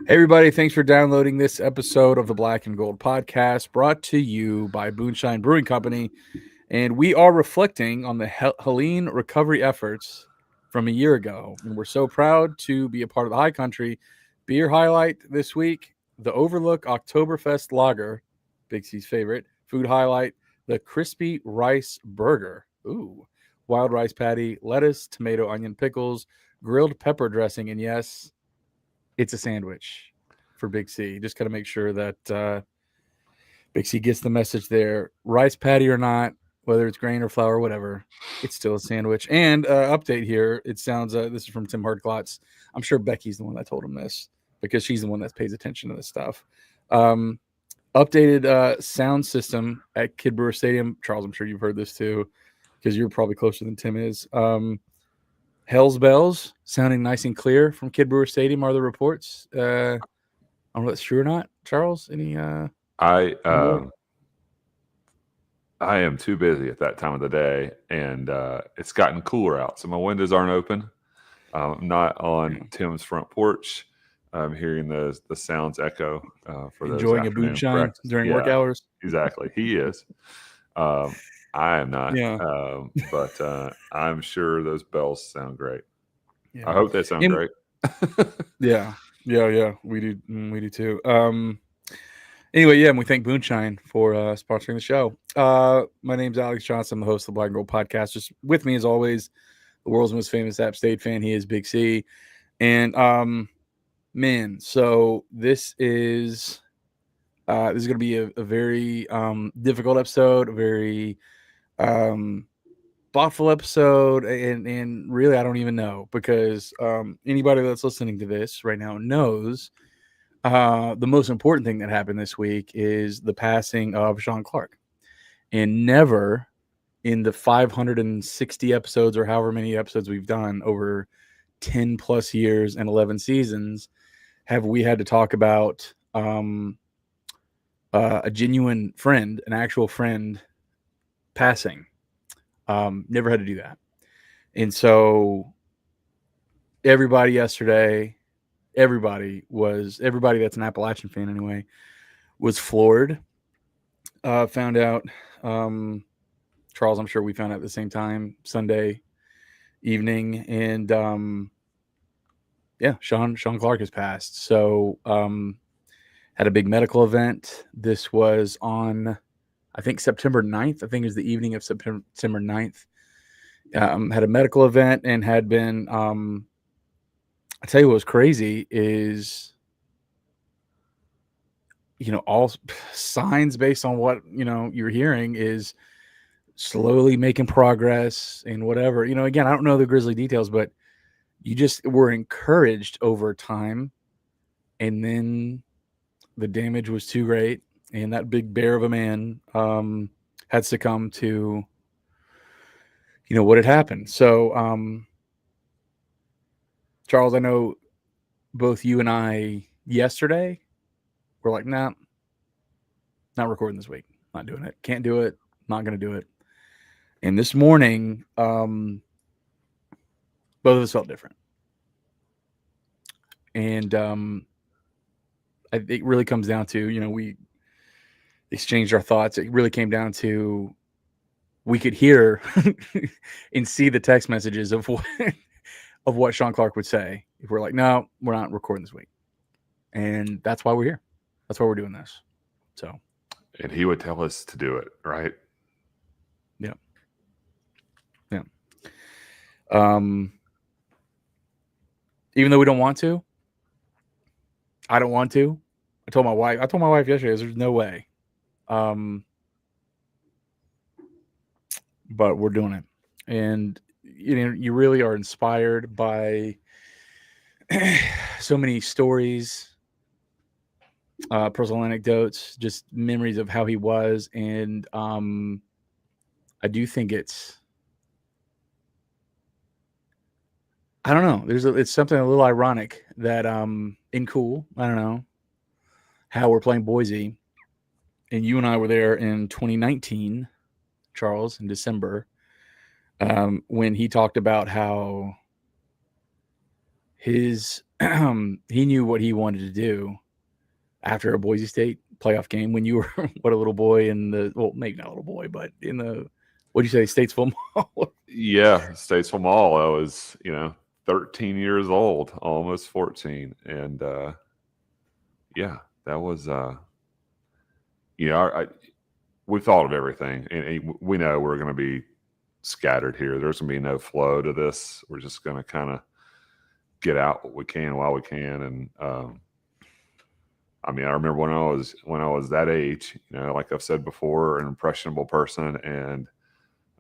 Hey everybody, thanks for downloading this episode of the Black and Gold podcast brought to you by Moonshine Brewing Company. And we are reflecting on the Helene recovery efforts from a year ago. And we're so proud to be a part of the High Country. Beer highlight this week, the Overlook Oktoberfest Lager, Big C's favorite. Food highlight, the Crispy Rice Burger. Ooh, wild rice patty, lettuce, tomato, onion, pickles, grilled pepper dressing, and yes, it's a sandwich for Big C. Just got to make sure that Big C gets the message there. Rice patty or not, whether it's grain or flour, or whatever, it's still a sandwich. And update here, it sounds, this is from Tim Hardklotz. I'm sure Becky's the one that told him this because she's the one that pays attention to this stuff. Updated sound system at Kid Brewer Stadium. Charles, I'm sure you've heard this too because you're probably closer than Tim is. Hell's Bells sounding nice and clear from Kid Brewer Stadium are the reports. I don't know if that's true or not. Charles, any I I am too busy at that time of the day, and it's gotten cooler out, so my windows aren't open. I'm not on Tim's front porch. I'm hearing the sounds echo for those enjoying a afternoon moonshine practice. during work hours? Exactly. He is. I am not. Yeah. But I'm sure those bells sound great. Yeah. I hope they sound great. Yeah. We do too. Anyway, yeah, and we thank Moonshine for sponsoring the show. My name's Alex Johnson. I'm the host of the Black and Gold podcast. Just with me as always, the world's most famous App State fan. He is Big C. And man, so this is going to be a very difficult episode, a very thoughtful episode, and really I don't even know because anybody that's listening to this right now knows the most important thing that happened this week is the passing of Shawn Clark. And never in the 560 episodes or however many episodes we've done over 10 plus years and 11 seasons have we had to talk about a genuine friend, an actual friend passing. Never had to do that. And so everybody yesterday, everybody that's an Appalachian fan anyway, was floored. Found out, Charles, I'm sure we found out at the same time, Sunday evening. And Shawn Clark has passed. So had a big medical event. This was on, I think, September 9th. I think it was the evening of September 9th. Had a medical event and had been, I tell you what was crazy is, all signs based on what, you're hearing is slowly making progress and whatever. Again, I don't know the grisly details, but you just were encouraged over time. And then the damage was too great. And that big bear of a man had succumbed to, what had happened. So, Charles, I know both you and I yesterday were like, nah, not recording this week. Not doing it. Can't do it. Not going to do it. And this morning, both of us felt different. And it really comes down to, we exchanged our thoughts. It really came down to we could hear and see the text messages of what Shawn Clark would say if we're like, no, we're not recording this week. And that's why we're here. That's why we're doing this. So, and he would tell us to do it, right? Yeah. Even though we don't want to, I don't want to. I told my wife yesterday, there's no way. But we're doing it. And you really are inspired by so many stories, personal anecdotes, just memories of how he was. And I do think it's I don't know. It's something a little ironic that in cool. I don't know how we're playing Boise, and you and I were there in 2019, Charles, in December, when he talked about how his he knew what he wanted to do after a Boise State playoff game when you were what a little boy in the maybe not a little boy, but in the what'd you say, Statesville Mall? Yeah, Statesville Mall. I was, 13 years old, almost 14, and yeah, that was, we thought of everything, and we know we're going to be scattered here. There's going to be no flow to this. We're just going to kind of get out what we can while we can, and I remember when I was that age, like I've said before, an impressionable person, and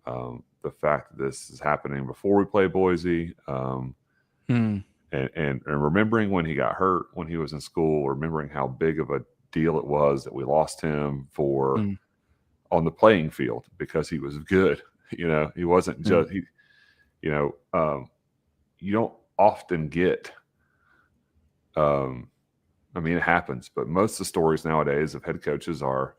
the fact that this is happening before we play Boise, and remembering when he got hurt when he was in school, remembering how big of a deal it was that we lost him for on the playing field because he was good. He wasn't just he. You don't often get. It happens, but most of the stories nowadays of head coaches are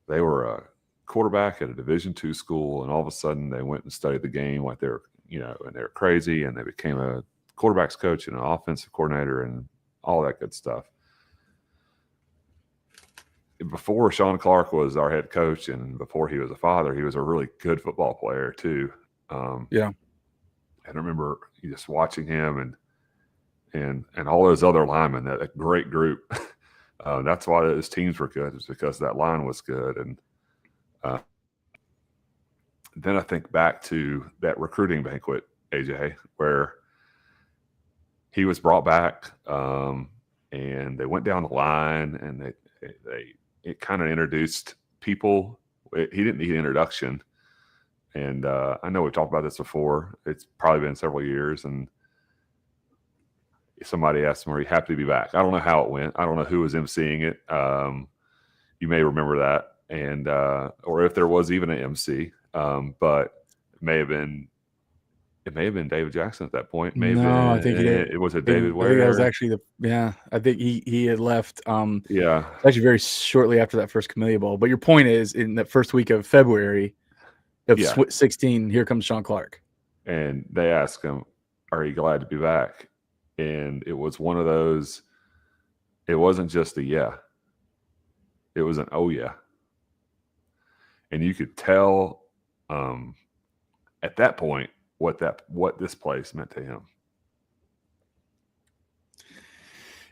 they were a quarterback at a Division II school, and all of a sudden they went and studied the game like they're and they're crazy, and they became a quarterback's coach and an offensive coordinator and all that good stuff. Before Shawn Clark was our head coach and before he was a father, he was a really good football player too. Yeah. And I remember just watching him and all those other linemen, that great group. That's why those teams were good, is because that line was good. And then I think back to that recruiting banquet, AJ, where he was brought back, and they went down the line, and it kind of introduced people. He didn't need an introduction, and I know we've talked about this before. It's probably been several years, and somebody asked him, "Are you happy to be back?" I don't know how it went. I don't know who was emceeing it. You may remember that, and or if there was even an MC, but it may have been David Jackson at that point. I think it was David I Ware. think that was actually I think he had left. Yeah, actually very shortly after that first Camellia Bowl. But your point is, in that first week of February of 16, here comes Shawn Clark, and they asked him, "Are you glad to be back?" And it was one of those. It wasn't just a yeah. It was an oh yeah, and you could tell at that point what this place meant to him.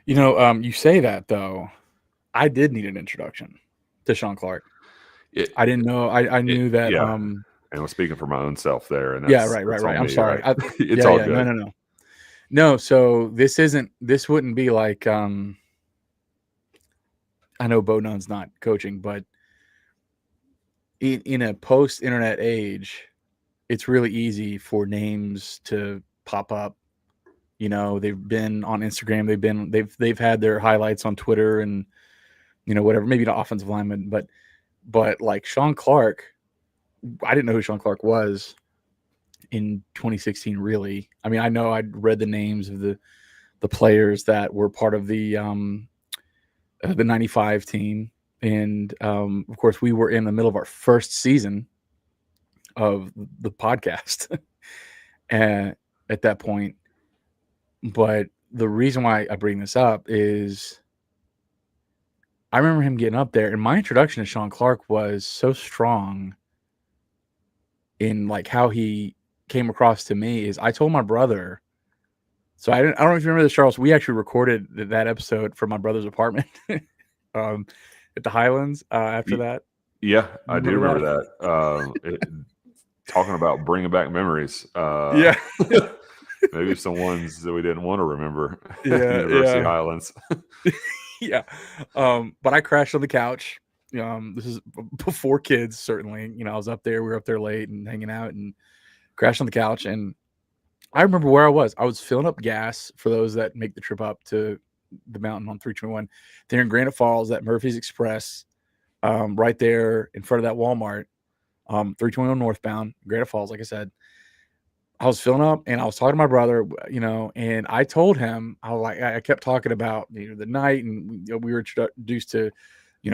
You say that though. I did need an introduction to Shawn Clark. I didn't know. I knew that. Yeah. And I'm speaking for my own self there. And right. I'm sorry. Right? It's all good. No. So this wouldn't be like. I know Bo Nunn's not coaching, but in a post-internet age, it's really easy for names to pop up. They've been on Instagram. They've had their highlights on Twitter, and whatever. Maybe not offensive lineman, but like Shawn Clark, I didn't know who Shawn Clark was in 2016. Really, I know I'd read the names of the players that were part of the 95 team, and of course we were in the middle of our first season of the podcast at that point. But the reason why I bring this up is I remember him getting up there, and my introduction to Shawn Clark was so strong in like how he came across to me. Is I told my brother. So I don't know if you remember this, Charles. We actually recorded that episode from my brother's apartment at the Highlands after that. Yeah, I do remember that. Talking about bringing back memories. Yeah. Maybe some ones that we didn't want to remember. Yeah, University Highlands. Yeah. But I crashed on the couch. This is before kids, certainly. I was up there. We were up there late and hanging out and crashed on the couch. And I remember where I was. I was filling up gas for those that make the trip up to the mountain on 321. There in Granite Falls at Murphy's Express, right there in front of that Walmart, 321 northbound, Granite Falls, like I said. I was filling up, and I was talking to my brother, and I told him, I kept talking about the night, and we were introduced to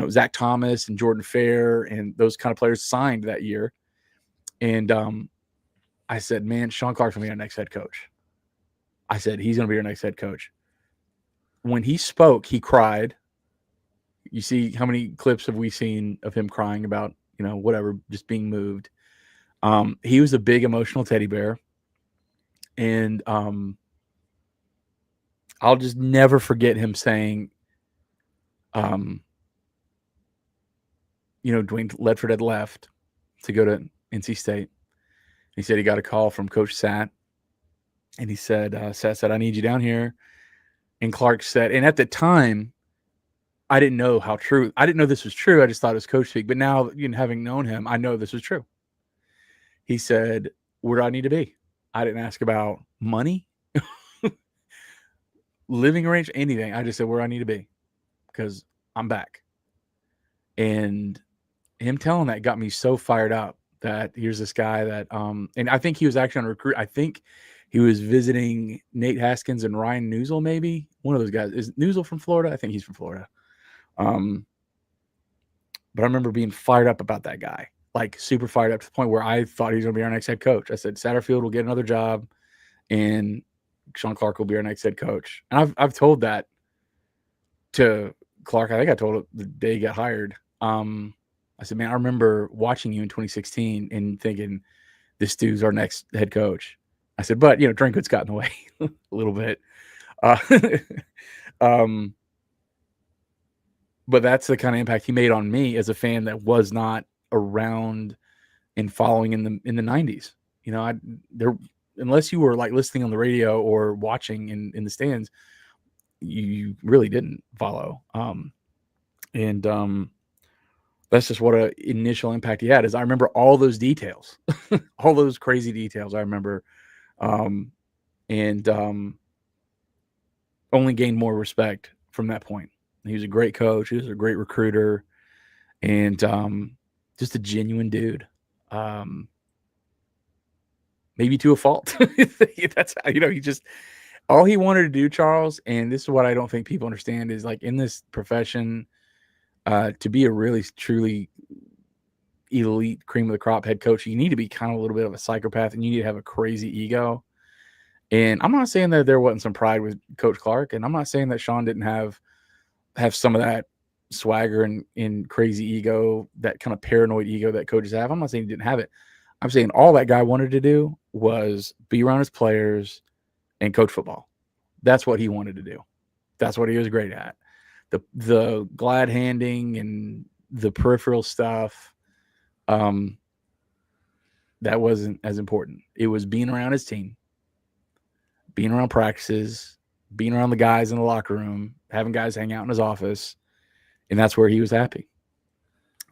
Zach Thomas and Jordan Fair and those kind of players signed that year, and I said, man, Shawn Clark's gonna be our next head coach. I said, he's going to be our next head coach. When he spoke, he cried. You see how many clips have we seen of him crying about, whatever, just being moved. He was a big emotional teddy bear. And I'll just never forget him saying, um, Dwayne Ledford had left to go to NC State. He said he got a call from Coach Sat, and he said, Sat said, I need you down here. And Clark said, and at the time, I didn't know how true. I didn't know this was true. I just thought it was coach speak. But now, having known him, I know this was true. He said, where do I need to be? I didn't ask about money, living arrangement, anything. I just said where I need to be because I'm back. And him telling that got me so fired up that here's this guy that, and I think he was actually on a recruit. I think he was visiting Nate Haskins and Ryan Newsel, maybe one of those guys. Is Newsel from Florida? I think he's from Florida. But I remember being fired up about that guy, like super fired up to the point where I thought he was going to be our next head coach. I said Satterfield will get another job, and Shawn Clark will be our next head coach. And I've told that to Clark. I think I told it the day he got hired. I said, man, I remember watching you in 2016 and thinking this dude's our next head coach. I said, but Drinkwood's got in the way a little bit. But that's the kind of impact he made on me as a fan that was not around and following in the 90s. Unless you were like listening on the radio or watching in the stands, you really didn't follow. That's just what an initial impact he had. Is I remember all those details, all those crazy details. I remember, and only gained more respect from that point. He was a great coach. He was a great recruiter, and just a genuine dude. Maybe to a fault. That's how, he just, all he wanted to do, Charles, and this is what I don't think people understand, is like in this profession, to be a really, truly elite cream of the crop head coach, you need to be kind of a little bit of a psychopath, and you need to have a crazy ego. And I'm not saying that there wasn't some pride with Coach Clark, and I'm not saying that Shawn didn't have some of that swagger and crazy ego, that kind of paranoid ego that coaches have. I'm not saying he didn't have it. I'm saying all that guy wanted to do was be around his players and coach football. That's what he wanted to do. That's what he was great at. The glad handing and the peripheral stuff, that wasn't as important. It was being around his team, being around practices, being around the guys in the locker room, having guys hang out in his office, and that's where he was happy.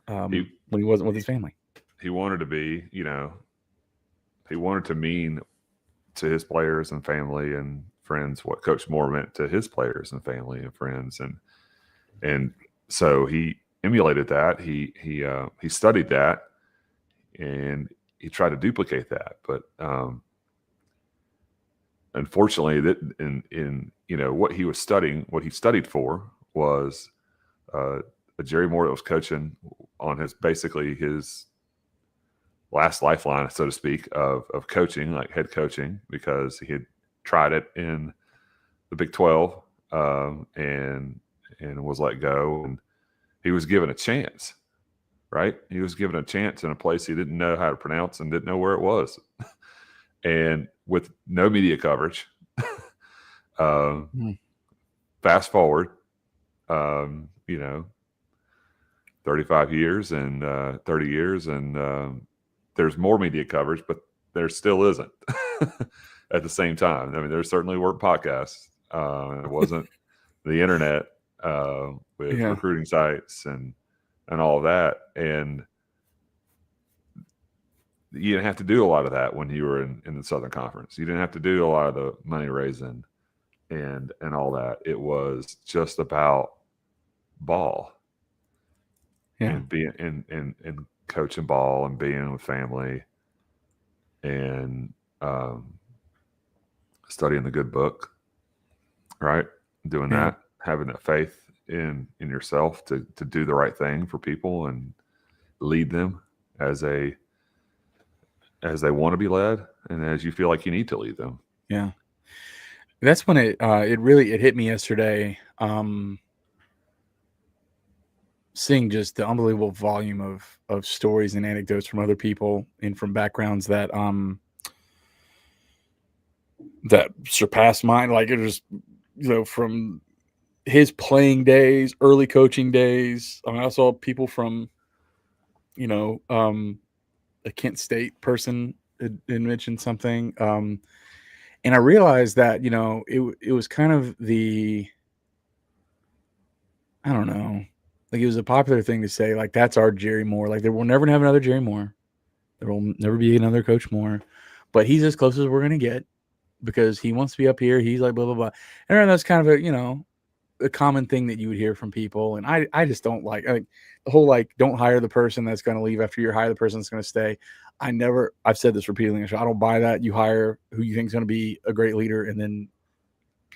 When he wasn't with his family, he wanted to be, he wanted to mean to his players and family and friends what Coach Moore meant to his players and family and friends, and so he emulated that. He studied that, and he tried to duplicate that, but unfortunately, that in what he was studying, what he studied for was a Jerry Moore that was coaching on basically his last lifeline, so to speak, of coaching, like head coaching, because he had tried it in the Big 12 and was let go, and he was given a chance. Right, he was given a chance in a place he didn't know how to pronounce and didn't know where it was. And with no media coverage, fast forward, 35 years and 30 years, and there's more media coverage, but there still isn't at the same time. I mean, there certainly weren't podcasts. It wasn't the internet with recruiting sites and all of that. And you didn't have to do a lot of that when you were in the Southern Conference. You didn't have to do a lot of the money raising and all that. It was just about ball and being and coaching ball and being with family and studying the good book, right? Doing that, having that faith in yourself to do the right thing for people and lead them as they want to be led and as you feel like you need to lead them. Yeah. That's when it really it hit me yesterday. Seeing just the unbelievable volume of stories and anecdotes from other people and from backgrounds that surpassed mine. Like it was, from his playing days, early coaching days. I mean, I saw people from, you know, um, a Kent State person had mentioned something, and I realized that it was kind of the, I don't know, like it was a popular thing to say, like that's our Jerry Moore. Like there will never have another Jerry Moore. There will never be another Coach Moore, but he's as close as we're gonna get because he wants to be up here. He's like blah blah blah, and that's kind of a common thing that you would hear from people. And I just don't like, the whole like don't hire the person that's going to leave after you hire the person that's going to stay. I've said this repeatedly. I don't buy that. You hire who you think is going to be a great leader, and then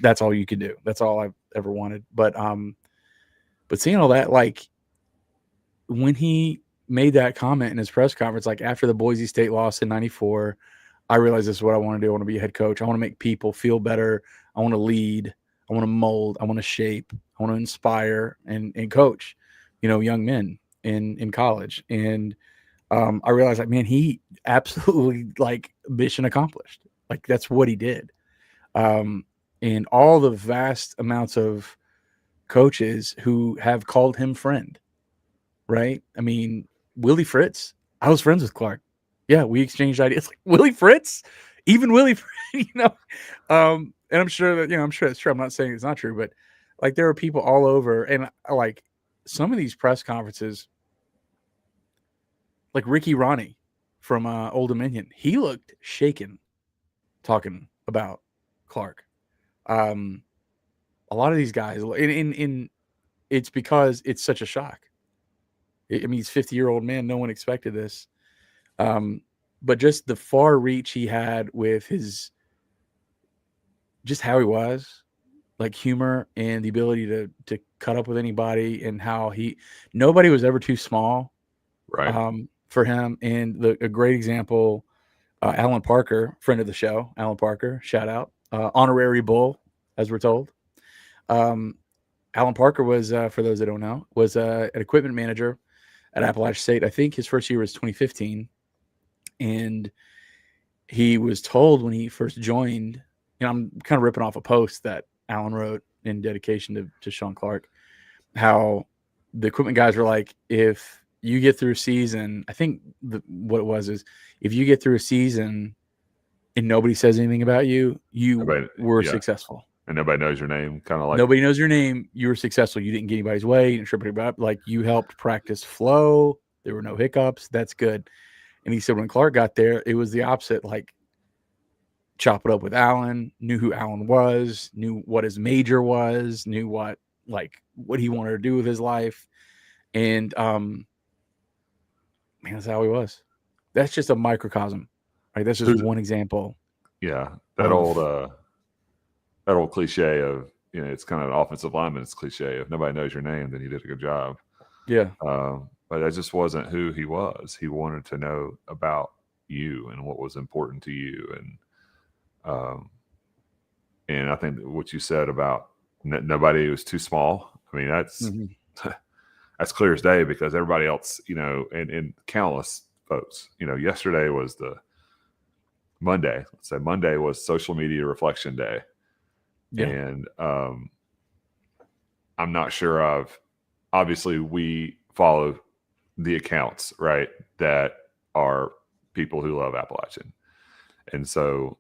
that's all you can do. That's all I've ever wanted. But seeing all that, like when he made that comment in his press conference, like after the Boise State loss in '94, I realized this is what I want to do. I want to be a head coach. I want to make people feel better. I want to lead. I want to mold. I want to shape. I want to inspire and coach, young men in college. And I realized, like, man, he absolutely like mission accomplished. Like that's what he did. Um, and all the vast amounts of coaches who have called him friend, right? I mean, Willie Fritz. I was friends with Clark. Yeah, we exchanged ideas. Like Willie Fritz, even Willie, and I'm sure that I'm sure that's true. I'm not saying it's not true, but like there are people all over, and like some of these press conferences, like Ricky Ronnie from Old Dominion, he looked shaken talking about Clark. Um, a lot of these guys, in it's because it's such a shock. I mean, he's 50-year-old man. No one expected this. Um, but just the far reach he had with his, just how he was, like humor and the ability to cut up with anybody, and how nobody was ever too small Right. for him. And a great example, Alan Parker, friend of the show, Alan Parker, shout out, honorary bull, as we're told. Um, Alan Parker was, for those that don't know, was an equipment manager at Appalachian State. I think his first year was 2015, and he was told when he first joined. I'm kind of ripping off a post that Alan wrote in dedication to Shawn Clark, how the equipment guys were like, if you get through a season, I think what it was is if you get through a season and nobody says anything about you, you Nobody, were yeah, successful. and nobody knows your name. Kind of like Nobody knows your name. You were successful. You didn't get anybody's way. You didn't trip anybody up. Like you helped practice flow. There were no hiccups. That's good. And he said when Clark got there, it was the opposite. Like chop it up with Alan, knew who Alan was, knew what his major was, knew what he wanted to do with his life. And man, that's how he was. That's just a microcosm. Right? That's just who's one example yeah, of that old cliche of, it's kind of an offensive lineman. It's cliche. If nobody knows your name, then you did a good job. yeah. But that just wasn't who he was. He wanted to know about you and what was important to you, um, and I think what you said about nobody was too small. I mean, that's Mm-hmm. that's clear as day, because everybody else, and countless folks, yesterday was the Monday. Let's say Monday was social media reflection day, Yeah. and I'm not sure obviously we follow the accounts, right, that are people who love Appalachian. And so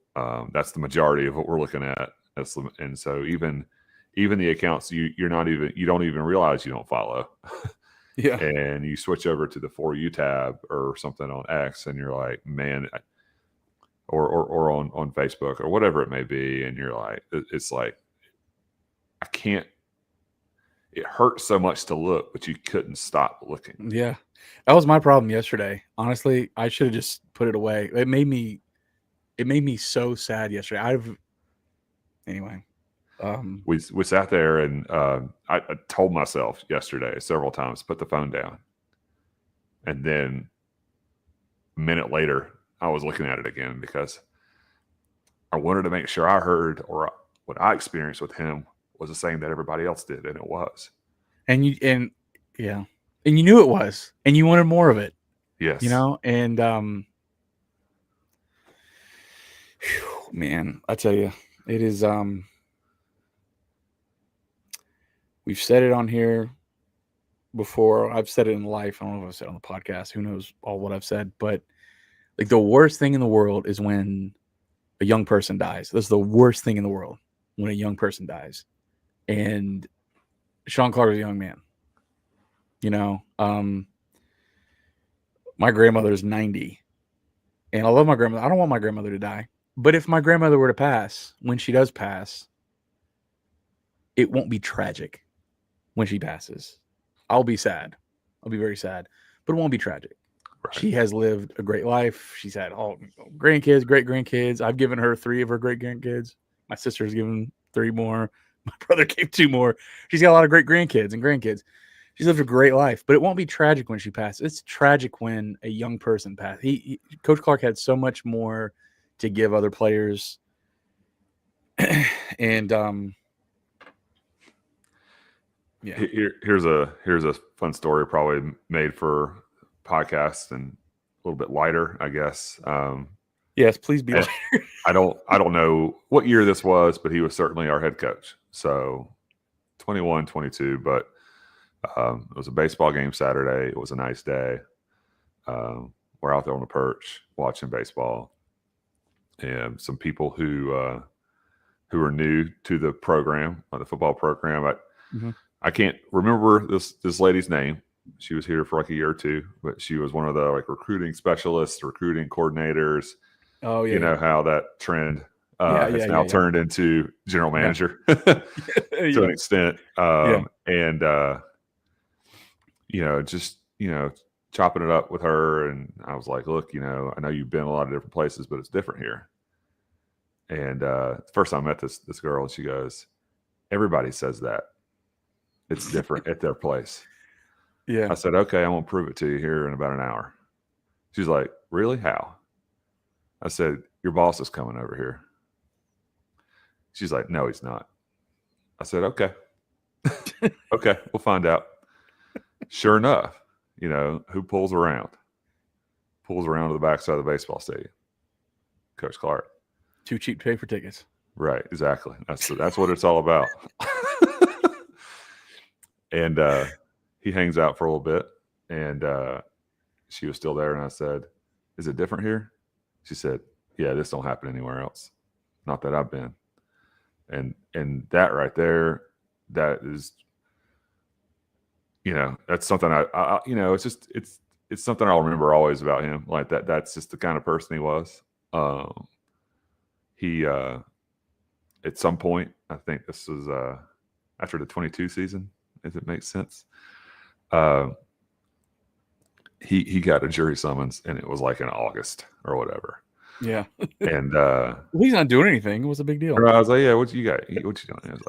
that's the majority of what we're looking at. And so even the accounts you don't even realize you don't follow. Yeah. And you switch over to the For You tab or something on X, and you're like, man, or on Facebook or whatever it may be, and you're like, it's like, I can't. It hurts so much to look, but you couldn't stop looking. Yeah. That was my problem yesterday. Honestly, I should have just put it away. It made me so sad yesterday. Anyway. We sat there, and I told myself yesterday several times, put the phone down. And then a minute later, I was looking at it again because I wanted to make sure I heard, or what I experienced with him was the same that everybody else did, and it was. And yeah, and you knew it was, and you wanted more of it, Yes. and man, I tell you, it is we've said it on here before. I've said it in life. I don't know if I've said it on the podcast. Who knows all what I've said, but like the worst thing in the world is when a young person dies. That's the worst thing in the world when a young person dies. And Shawn Clark was a young man. You know, my grandmother is 90, and I love my grandmother. I don't want my grandmother to die. But if my grandmother were to pass, when she does pass, it won't be tragic when she passes. I'll be sad. I'll be very sad, but it won't be tragic. Right. She has lived a great life. She's had all grandkids, great grandkids. I've given her 3 of her great grandkids. My sister's given 3 more. My brother gave 2 more. She's got a lot of great grandkids and grandkids. She's lived a great life, but it won't be tragic when she passes. It's tragic when a young person passes. Coach Clark had so much more to give other players, and yeah. Here's a fun story, probably made for podcast and a little bit lighter, I guess. Yes, please be. I don't know what year this was, but he was certainly our head coach. So 21, 22, but it was a baseball game Saturday. It was a nice day. We're out there on the perch watching baseball, and some people who are new to the program, the football program. I can't remember this lady's name. She was here for like a year or two, but she was one of the like recruiting specialists, recruiting coordinators. Oh yeah, you know how that trend has now yeah. turned into general manager to an extent. And just chopping it up with her, and I was like, look, I know you've been a lot of different places, but it's different here. And first time I met this girl, and she goes, everybody says that. It's different at their place. Yeah. I said, okay, I'm going to prove it to you here in about an hour. She's like, really? How? I said, your boss is coming over here. She's like, no, he's not. I said, okay. Okay, we'll find out. Sure enough, who pulls around? Pulls around to the backside of the baseball stadium. Coach Clark. Too cheap to pay for tickets. Right, exactly. That's what it's all about. And he hangs out for a little bit, and she was still there, and I said, is it different here? She said, yeah, this don't happen anywhere else. Not that I've been. And that right there, that is, that's something I it's just, it's something I'll remember always about him. Like that's just the kind of person he was. He, at some point, I think this was after the 22 season, if it makes sense. He got a jury summons, and it was like in August or whatever. Yeah. And well, he's not doing anything. It was a big deal. I was like, yeah, what you got? What you doing?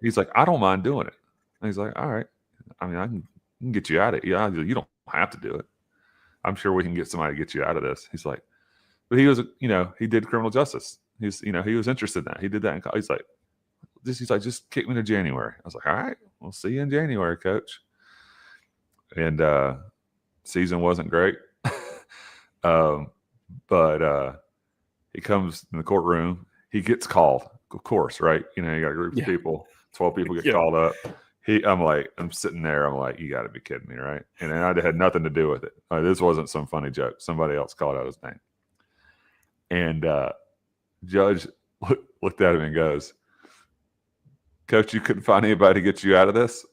He's like, I don't mind doing it. And he's like, all right. I mean, I can get you out of it. Yeah, you don't have to do it. I'm sure we can get somebody to get you out of this. He's like, but he was, he did criminal justice. He's, he was interested in that. He did that in college. He's like, just kick me to January. I was like, all right, we'll see you in January, coach. And season wasn't great. But he comes in the courtroom. He gets called, of course, right? You got a group of people, 12 people get called up. I'm sitting there. I'm like, you got to be kidding me, right? And I had nothing to do with it. This wasn't some funny joke. Somebody else called out his name. And judge looked at him and goes, Coach, you couldn't find anybody to get you out of this?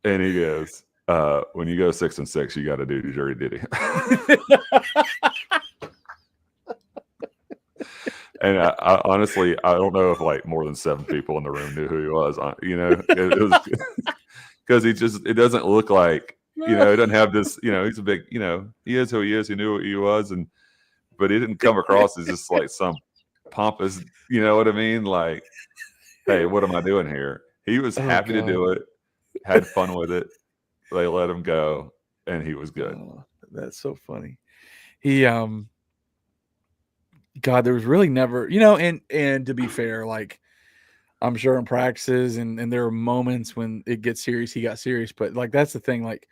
And he goes, when you go 6-6, you got to do the jury duty. And I honestly, I don't know if like more than 7 people in the room knew who he was. It was because it doesn't look like, it doesn't have this, he's a big, he is who he is. He knew what he was. But it didn't come across as just like some pompous, you know what I mean? Like, hey, what am I doing here? He was happy to do it, had fun with it. They let him go, and he was good. Oh, that's so funny. He God, there was really never, you know, and to be fair, like I'm sure in practices and there are moments when it gets serious, he got serious, but like that's the thing, like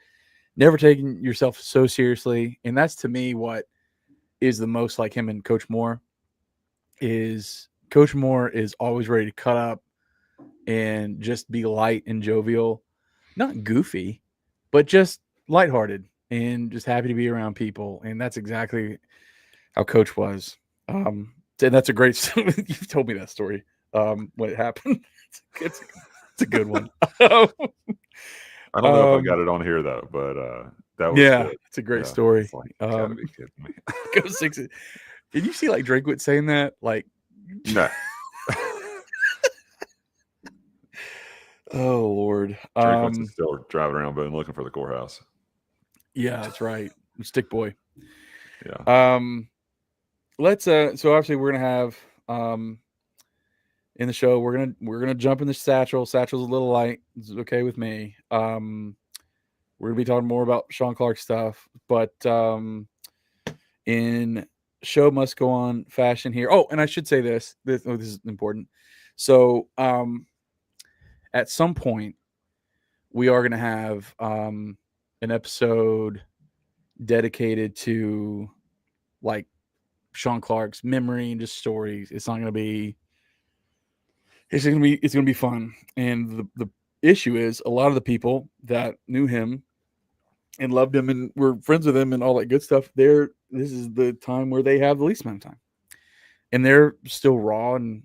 never taking yourself so seriously, and that's to me what is the most like him and Coach Moore is Coach Moore is always ready to cut up and just be light and jovial, not goofy, but just lighthearted and just happy to be around people, and that's exactly how Coach was. And that's a great. You've told me that story when it happened. It's, it's a good one. I don't know if I um, got it on here though, but that was yeah, good. it's a great Yeah, story. it's like you gotta be kidding me. Go six. Did you see like Drinkwit saying that? Like, No, oh Lord. Drinkwitz is still driving around Boone looking for the courthouse. Yeah, that's right. Stick boy. Yeah, Um, let's so obviously we're gonna have in the show we're gonna jump in the satchel. Satchel's a little light. It's okay with me. We're gonna be talking more about Shawn Clark stuff, but in show must go on fashion here. Oh, and I should say this. This is important. So at some point we are gonna have an episode dedicated to like Shawn Clark's memory and just stories. It's not gonna be it's gonna be fun. And the issue is a lot of the people that knew him and loved him and were friends with him and all that good stuff, this is the time where they have the least amount of time. And they're still raw and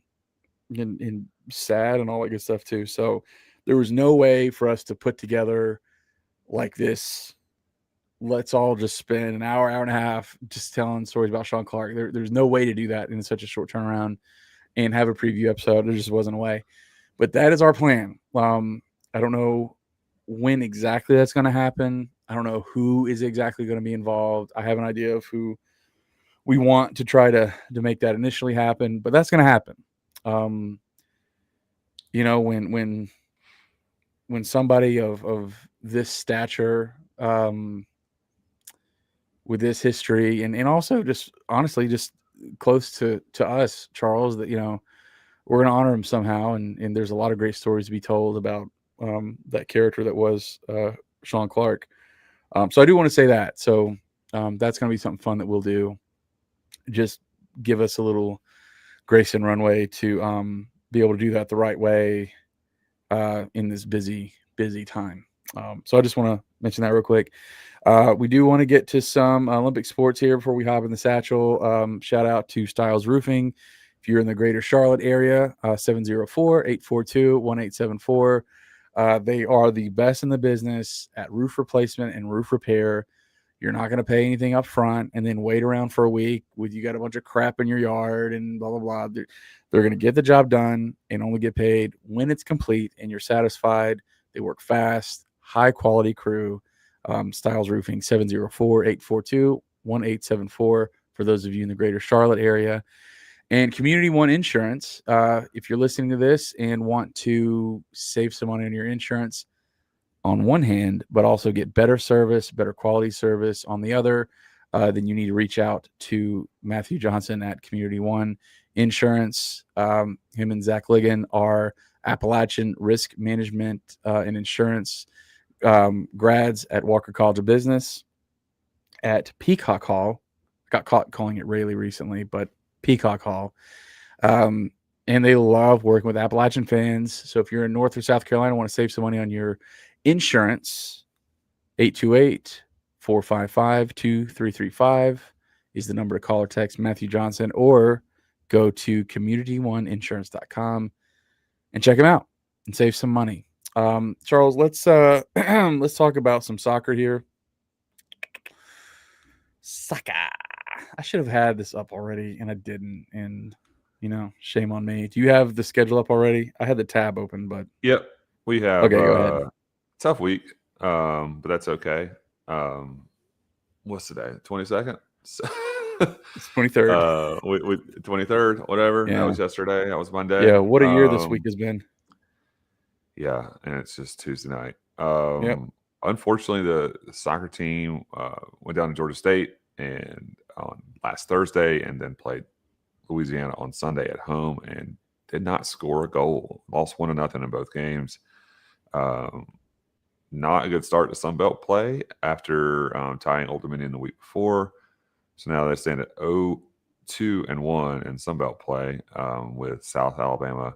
sad and all that good stuff too. So there was no way for us to put together like this. Let's all just spend an hour, hour and a half just telling stories about Shawn Clark. There's no way to do that in such a short turnaround and have a preview episode. There just wasn't a way. But that is our plan. I don't know when exactly that's going to happen. I don't know who is exactly going to be involved. I have an idea of who we want to try to make that initially happen, but that's going to happen. Um, you know, when somebody of this stature, with this history, and also just honestly just close to us, Charles, that we're going to honor him somehow, and there's a lot of great stories to be told about that character that was Shawn Clark. So I do want to say that. So that's going to be something fun that we'll do. Just give us a little grace and runway to be able to do that the right way in this busy time. So I just want to mention that real quick. We do want to get to some Olympic sports here before we hop in the satchel. Shout out to Styles Roofing. If you're in the greater Charlotte area, 704-842-1874. They are the best in the business at roof replacement and roof repair. You're not going to pay anything up front and then wait around for a week with you got a bunch of crap in your yard and blah, blah, blah. They're going to get the job done and only get paid when it's complete and you're satisfied. They work fast, high quality crew. Styles Roofing, 704-842-1874 for those of you in the greater Charlotte area. And Community One Insurance, if you're listening to this and want to save some money on your insurance on one hand, but also get better service, better quality service on the other, then you need to reach out to Matthew Johnson at Community One Insurance. Him and Zach Ligon are Appalachian Risk Management and Insurance grads at Walker College of Business at Peacock Hall. Got caught calling it Rayleigh recently, but Peacock Hall. And they love working with Appalachian fans. So if you're in North or South Carolina, want to save some money on your insurance, 828-455-2335 is the number to call or text Matthew Johnson, or go to community1insurance.com and check him out and save some money. Charles, let's let's talk about some soccer here. Soccer. I should have had this up already, and I didn't. And shame on me. Do you have the schedule up already? I had the tab open, but yep. We have okay, go ahead. tough week, but that's okay. What's today? 22nd. It's 23rd. We 23rd, whatever. Yeah. That was yesterday. That was Monday. Yeah, what a year this week has been. Yeah, and it's just Tuesday night. Yep. Unfortunately, the soccer team went down to Georgia State and on last Thursday, and then played Louisiana on Sunday at home and did not score a goal. Lost 1-0 in both games. Um, not a good start to Sun Belt play after tying Old Dominion the week before. So now they stand at 0-2-1 in Sun Belt play with South Alabama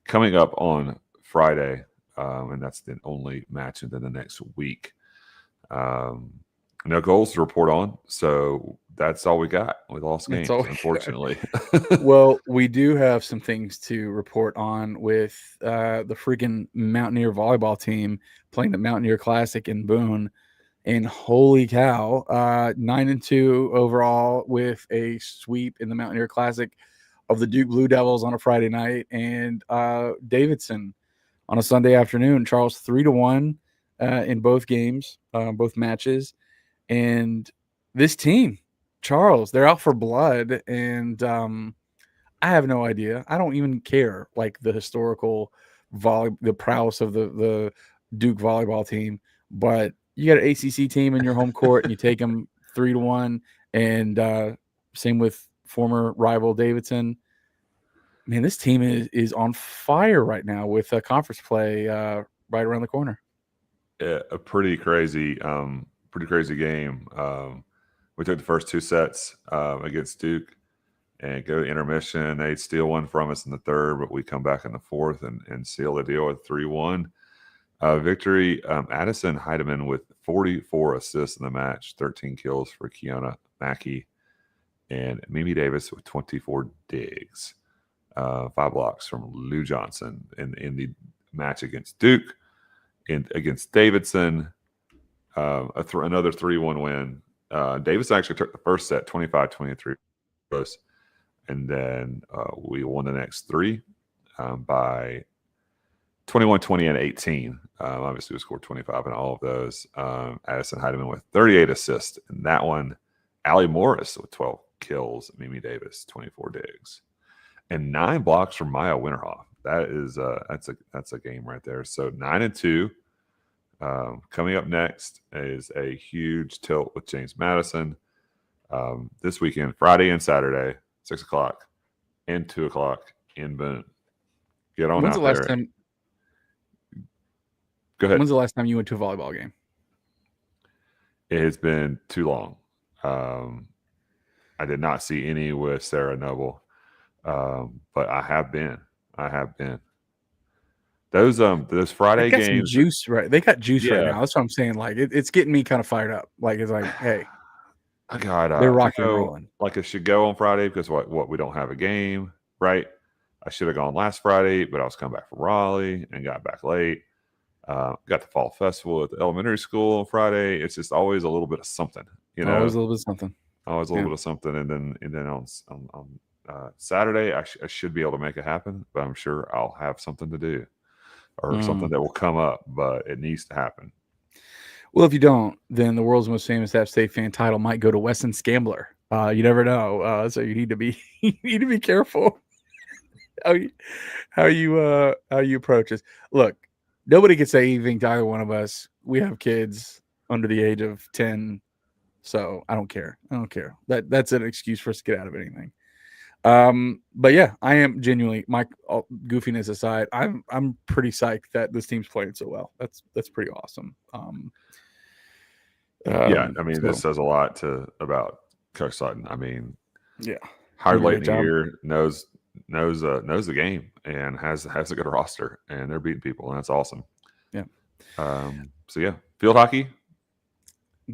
coming up on Friday, and that's the only match within the next week. No goals to report on, so that's all we got. We lost That's games, all. unfortunately. Well, we do have some things to report on with the freaking Mountaineer volleyball team playing the Mountaineer Classic in Boone. And holy cow, 9-2 overall with a sweep in the Mountaineer Classic of the Duke Blue Devils on a Friday night, and Davidson on a Sunday afternoon. Charles 3-1 in both games, both matches, and this team, Charles, they're out for blood, and I have no idea. I don't even care like the historical the prowess of the Duke volleyball team, but you got an ACC team in your home court and you take them 3-1, and same with former rival Davidson. Man, this team is on fire right now with conference play right around the corner. Yeah, a pretty crazy game. We took the first two sets against Duke and go to intermission. They steal one from us in the third, but we come back in the fourth and seal the deal with 3-1. Victory. Addison Heidemann with 44 assists in the match, 13 kills for Kiana Mackey, and Mimi Davis with 24 digs. 5 blocks from Lou Johnson in the match against Duke. Against Davidson, another 3-1 win. Davidson actually took the first set 25-23 close, and then we won the next 3 by 21-20 and 18. Obviously, we scored 25 in all of those. Addison Heidemann with 38 assists in that one. Allie Morris with 12 kills. Mimi Davis 24 digs, and 9 blocks from Maya Winterhoff. That is that's a game right there. So 9-2. Coming up next is a huge tilt with James Madison this weekend, Friday and Saturday, 6:00 and 2:00 in Boone. Get on When's out the last there. time? Go ahead. When's the last time you went to a volleyball game? It has been too long. I did not see any with Sarah Noble, but I have been. Those Friday They got games. some juice, right? They got juice right Yeah. now. That's what I'm saying. Like it's getting me kind of fired up. Like it's like, hey, I got they're rocking and rolling. like I should go on Friday because what we don't have a game, right? I should have gone last Friday, but I was coming back from Raleigh and got back late. Got the fall festival at the elementary school on Friday. It's just always a little bit of something, you know. Always a little bit of something. Always a little bit of something, and then on Saturday I should be able to make it happen, but I'm sure I'll have something to do or something that will come up, but it needs to happen. Well, if you don't, then the world's most famous App State fan title might go to Weston Scambler. You never know, so you need to be careful how you approach this. Look, nobody can say anything to either one of us. We have kids under the age of 10, so I don't care. That's an excuse for us to get out of anything. But yeah, I am genuinely, my goofiness aside, I'm pretty psyched that this team's playing so well. That's pretty awesome. Yeah, I mean, this says a lot about Coach Sutton. I mean, yeah, hired late in the year, knows the game and has a good roster, and they're beating people, and that's awesome. Yeah. So yeah, field hockey.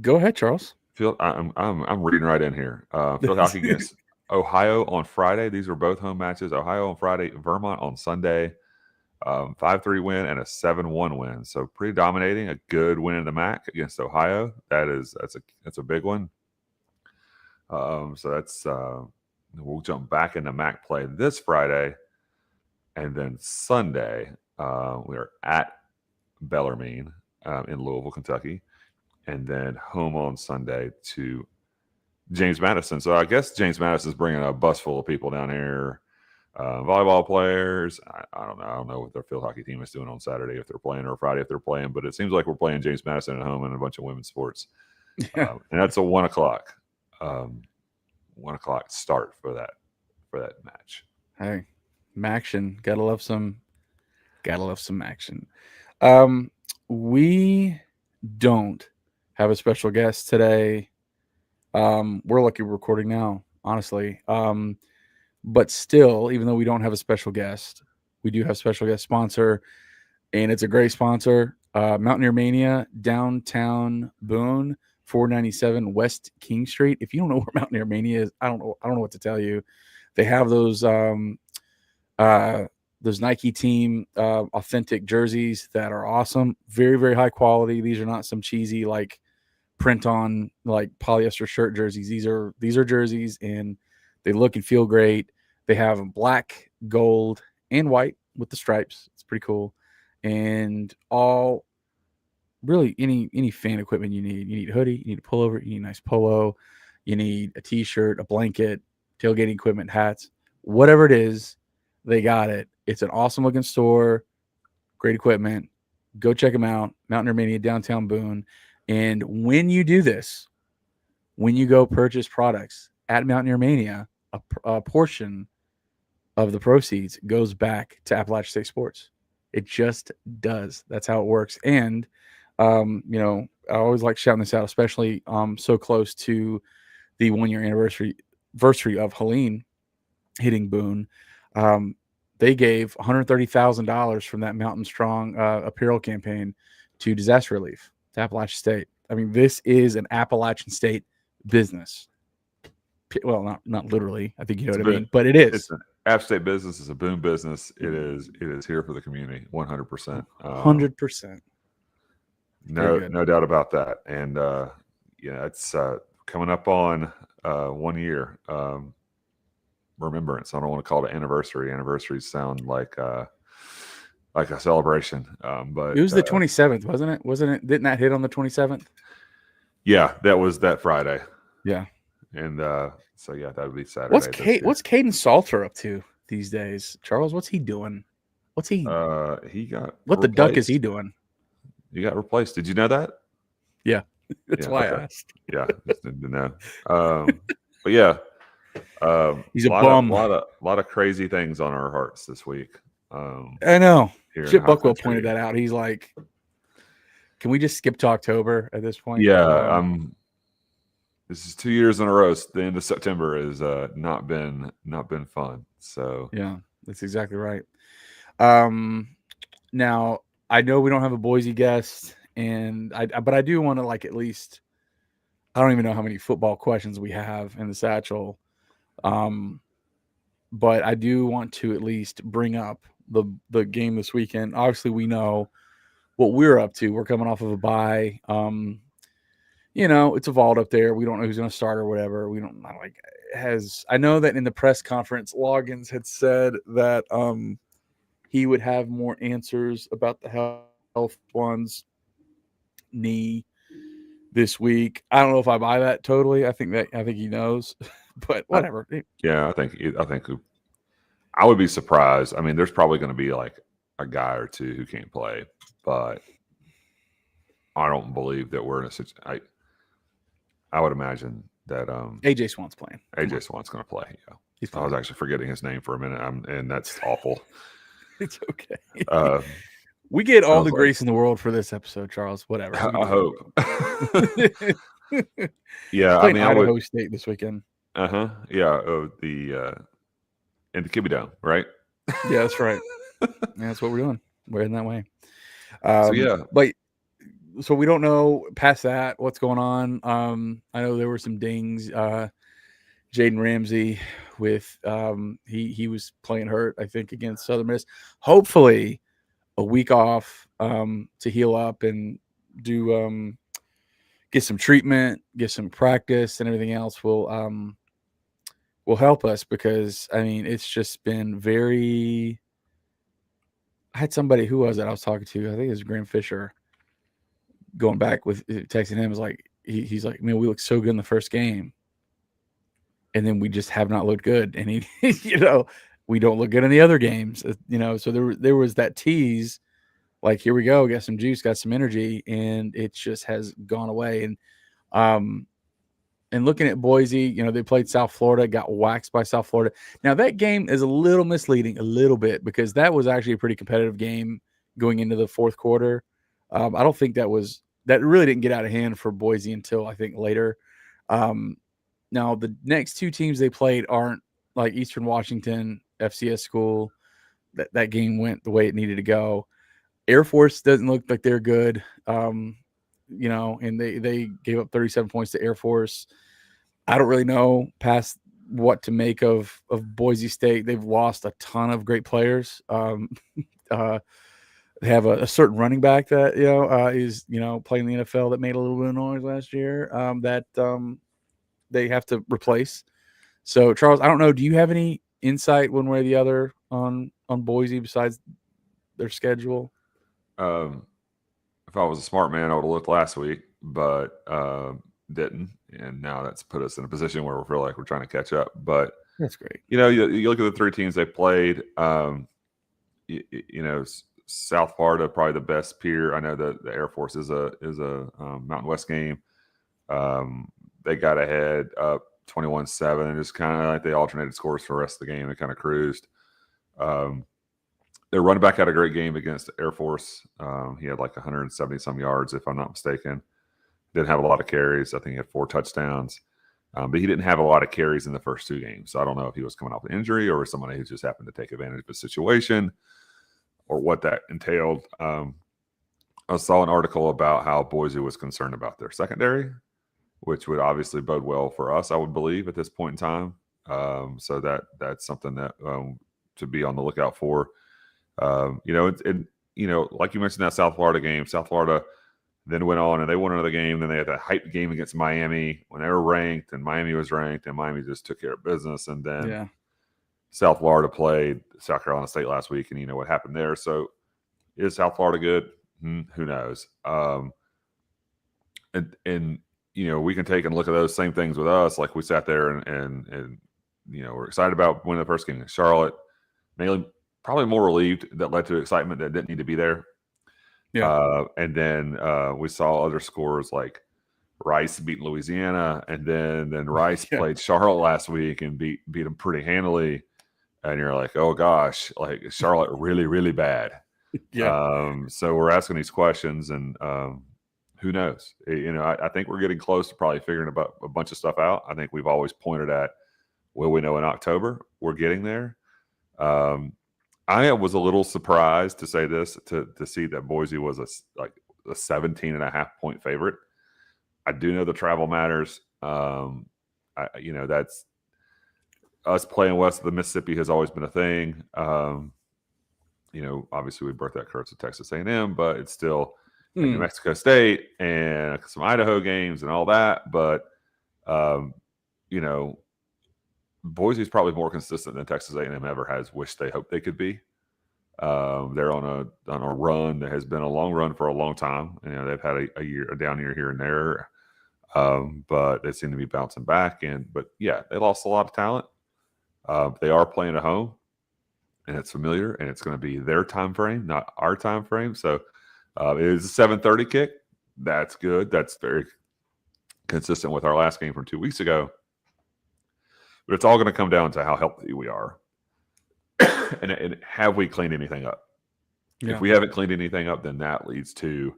Go ahead, Charles. I'm reading right in here. Field hockey against Ohio on Friday. These were both home matches. Ohio on Friday, Vermont on Sunday. 5-3 win and a 7-1 win. So pretty dominating. A good win in the MAC against Ohio. That's a big one. So that's we'll jump back into MAC play this Friday, and then Sunday we are at Bellarmine in Louisville, Kentucky, and then home on Sunday to James Madison. So I guess James Madison's bringing a bus full of people down here. Volleyball players. I don't know. I don't know what their field hockey team is doing on Saturday if they're playing or Friday if they're playing, but it seems like we're playing James Madison at home and a bunch of women's sports. And that's a 1:00 start for that for that match. Hey, action. Gotta love some action. Um, we don't have a special guest today. We're lucky we're recording now, honestly. But still, even though we don't have a special guest, we do have special guest sponsor, and it's a great sponsor. Mountaineer Mania, downtown Boone, 497 West King Street. If you don't know where Mountaineer Mania is, I don't know. I don't know what to tell you. They have uh, those Nike team authentic jerseys that are awesome, very very high quality. These are not some cheesy like print on like polyester shirt jerseys. These are jerseys and they look and feel great. They have black, gold, and white with the stripes. It's pretty cool. And all really any fan equipment you need. You need a hoodie, you need a pullover, you need a nice polo, you need a t-shirt, a blanket, tailgating equipment, hats, whatever it is, they got it. It's an awesome looking store, great equipment. Go check them out. Mountaineer Mania, downtown Boone. And when you do this, when you go purchase products at Mountaineer Mania, a portion of the proceeds goes back to Appalachian State Sports. It just does. That's how it works. And I always like shouting this out, especially so close to the 1 year anniversary of Helene hitting Boone. Um, they gave $130,000 from that Mountain Strong apparel campaign to disaster relief to Appalachian State. I mean, this is an Appalachian State business. Well, not literally. I think you know what I mean, but it is. It's an App State business. It's a Boom business. It is here for the community, 100%. 100%. No doubt about that. And it's coming up on 1 year. Remembrance. I don't want to call it anniversary. Anniversaries sound like a celebration. But it was the 27th, wasn't it? Wasn't it? Didn't that hit on the 27th? Yeah, that was that Friday. Yeah. And so yeah, that would be Saturday. What's Caden Salter up to these days? Charles, what's he doing? What's he? He got what replaced. The duck is he doing? He got replaced. Did you know that? Yeah, that's why I asked. Yeah, just need to know. But yeah, he's a bum. A lot of crazy things on our hearts this week. I know. Chip Buckwell pointed that out. He's like, "Can we just skip to October at this point?" Yeah, this is 2 years in a row. The end of September has not been fun. So yeah, that's exactly right. Now I know we don't have a Boise guest, but I do want to at least. I don't even know how many football questions we have in the satchel, but I do want to at least bring up the game this weekend. Obviously, we know what we're up to. We're coming off of a bye. It's evolved up there. We don't know who's going to start or whatever. We don't I know that in the press conference, Loggins had said that he would have more answers about the health one's knee this week. I don't know if I buy that totally. I think he knows, but whatever. Yeah, I think I would be surprised. I mean, there's probably going to be like a guy or two who can't play, but I don't believe that we're in a situation. I would imagine that AJ Swann's playing. AJ Swann's going to play. Yeah, I was actually forgetting his name for a minute, and that's awful. It's okay. We get all the grace in the world for this episode, Charles. Whatever. I hope. Yeah, I mean, Idaho State this weekend. Yeah, the in the Kibby Dome, right? Yeah, that's right. Yeah, that's what we're doing. We're heading that way. So we don't know past that what's going on. I know there were some dings. Jaden Ramsey with he was playing hurt, I think, against Southern Miss. Hopefully, a week off to heal up and do get some treatment, get some practice, and everything else will help us because I mean it's just been very. I had somebody who was it I was talking to. I think it was Graham Fisher. Going back with texting him was like he's like, man, we looked so good in the first game, and then we just have not looked good. And he, we don't look good in the other games. So there was that tease, like here we go, got some juice, got some energy, and it just has gone away. And And looking at Boise, they played South Florida, got waxed by South Florida. Now that game is a little misleading, a little bit, because that was actually a pretty competitive game going into the fourth quarter. I don't think that really didn't get out of hand for Boise until I think later. Um, Now the next two teams they played aren't like Eastern Washington FCS school. That game went the way it needed to go. Air Force doesn't look like they're good. And they gave up 37 points to Air Force. I don't really know past what to make of Boise State. They've lost a ton of great players. Uh, they have a certain running back that is playing in the NFL that made a little bit of noise last year. That they have to replace. So Charles, I don't know. Do you have any insight one way or the other on Boise besides their schedule? Um, if I was a smart man, I would have looked last week, but didn't. And now that's put us in a position where we feel like we're trying to catch up. But That's great. you look at the three teams they played. South Florida probably the best peer. I know that the Air Force is a Mountain West game. They got ahead up 21-7 and just kind of like they alternated scores for the rest of the game. They kind of cruised. Their running back had a great game against Air Force. He had like 170 some yards, if I'm not mistaken. Didn't have a lot of carries. I think he had 4 touchdowns. But he didn't have a lot of carries in the first 2 games. So I don't know if he was coming off an injury or somebody who just happened to take advantage of the situation or what that entailed. I saw an article about how Boise was concerned about their secondary, which would obviously bode well for us, I would believe, at this point in time. So that's something that to be on the lookout for. Like you mentioned that South Florida game. South Florida then went on and they won another game. Then they had that hype game against Miami when they were ranked, and Miami was ranked, and Miami just took care of business. And then South Florida played South Carolina State last week, and you know what happened there. So is South Florida good? Who knows? And we can take and look at those same things with us. Like we sat there and we're excited about winning the first game in Charlotte. Mainly, probably more relieved that led to excitement that didn't need to be there. Yeah. And then we saw other scores like Rice beat Louisiana, and then Rice played Charlotte last week and beat them pretty handily. And you're like, oh gosh, like Charlotte really, really bad. So we're asking these questions, and who knows? I think we're getting close to probably figuring about a bunch of stuff out. I think we've always pointed at, will we know in October? We're getting there. I was a little surprised to say this, to see that Boise was a 17.5-point favorite. I do know the travel matters. That's us playing west of the Mississippi has always been a thing. Obviously we birthed that curse of Texas A&M, but it's still New Mexico State and some Idaho games and all that. But, Boise is probably more consistent than Texas A&M ever has wished they hoped they could be. They're on a run that has been a long run for a long time. They've had a down year here and there, but they seem to be bouncing back. But they lost a lot of talent. They are playing at home, and it's familiar, and it's going to be their time frame, not our time frame. So it is a 7:30 kick. That's good. That's very consistent with our last game from 2 weeks ago. But it's all going to come down to how healthy we are, and have we cleaned anything up? Yeah. If we haven't cleaned anything up, then that leads to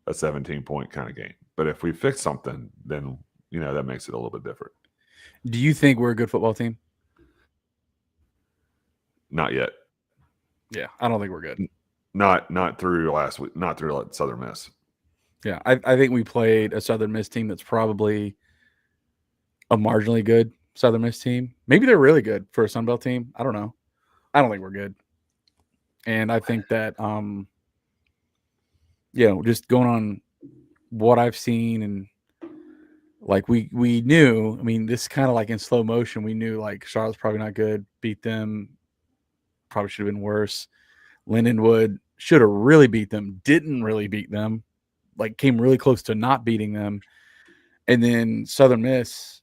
a 17-point kind of game. But if we fix something, then that makes it a little bit different. Do you think we're a good football team? Not yet. Yeah, I don't think we're good. Not through last week. Not through Southern Miss. Yeah, I think we played a Southern Miss team that's probably a marginally good Southern Miss team. Maybe they're really good for a Sun Belt team. I don't know. I don't think we're good. And I think that, just going on what I've seen, and like we knew, I mean, this kind of like in slow motion, we knew like Charlotte's probably not good, beat them, probably should have been worse. Lindenwood should have really beat them, didn't really beat them, like came really close to not beating them. And then Southern Miss,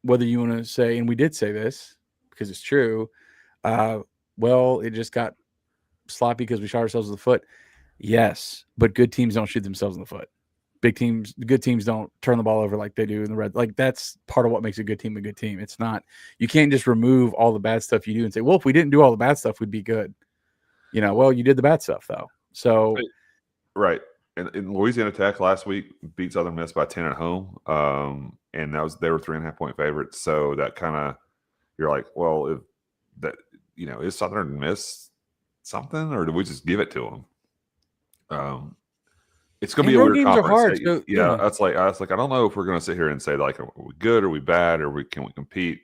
whether you want to say, and we did say this because it's true, it just got sloppy because we shot ourselves in the foot. Yes, but good teams don't shoot themselves in the foot. big teams, good teams don't turn the ball over like they do in the red. Like that's part of what makes a good team a good team. It's not, you can't just remove all the bad stuff you do and say, well, if we didn't do all the bad stuff, we'd be good. Well, you did the bad stuff though. So Right. And Louisiana Tech last week beat Southern Miss by 10 at home. And they were 3.5 point favorites. So that kind of, you're like, well, if that, is Southern Miss something, or do we just give it to them? It's going to be and a road weird games are conference. hard. So Yeah, I was like, I don't know if we're going to sit here and say like, are we good? Are we bad? Or can we compete?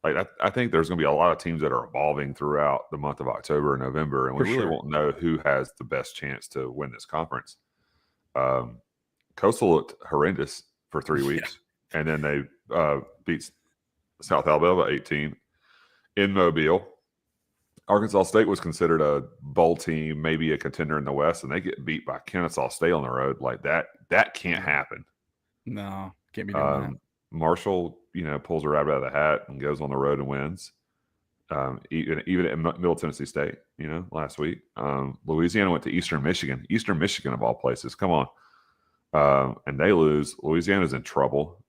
Like I think there's going to be a lot of teams that are evolving throughout the month of October and November, and we for really sure. won't know who has the best chance to win this conference. Um, Coastal looked horrendous for 3 weeks, and then they beat South Alabama 18 in Mobile. Arkansas State was considered a bowl team, maybe a contender in the West, and they get beat by Kennesaw State on the road. Like that can't happen. No, can't be doing that. Marshall, pulls a rabbit out of the hat and goes on the road and wins. Even at Middle Tennessee State, last week. Louisiana went to Eastern Michigan of all places. Come on. And they lose. Louisiana's in trouble.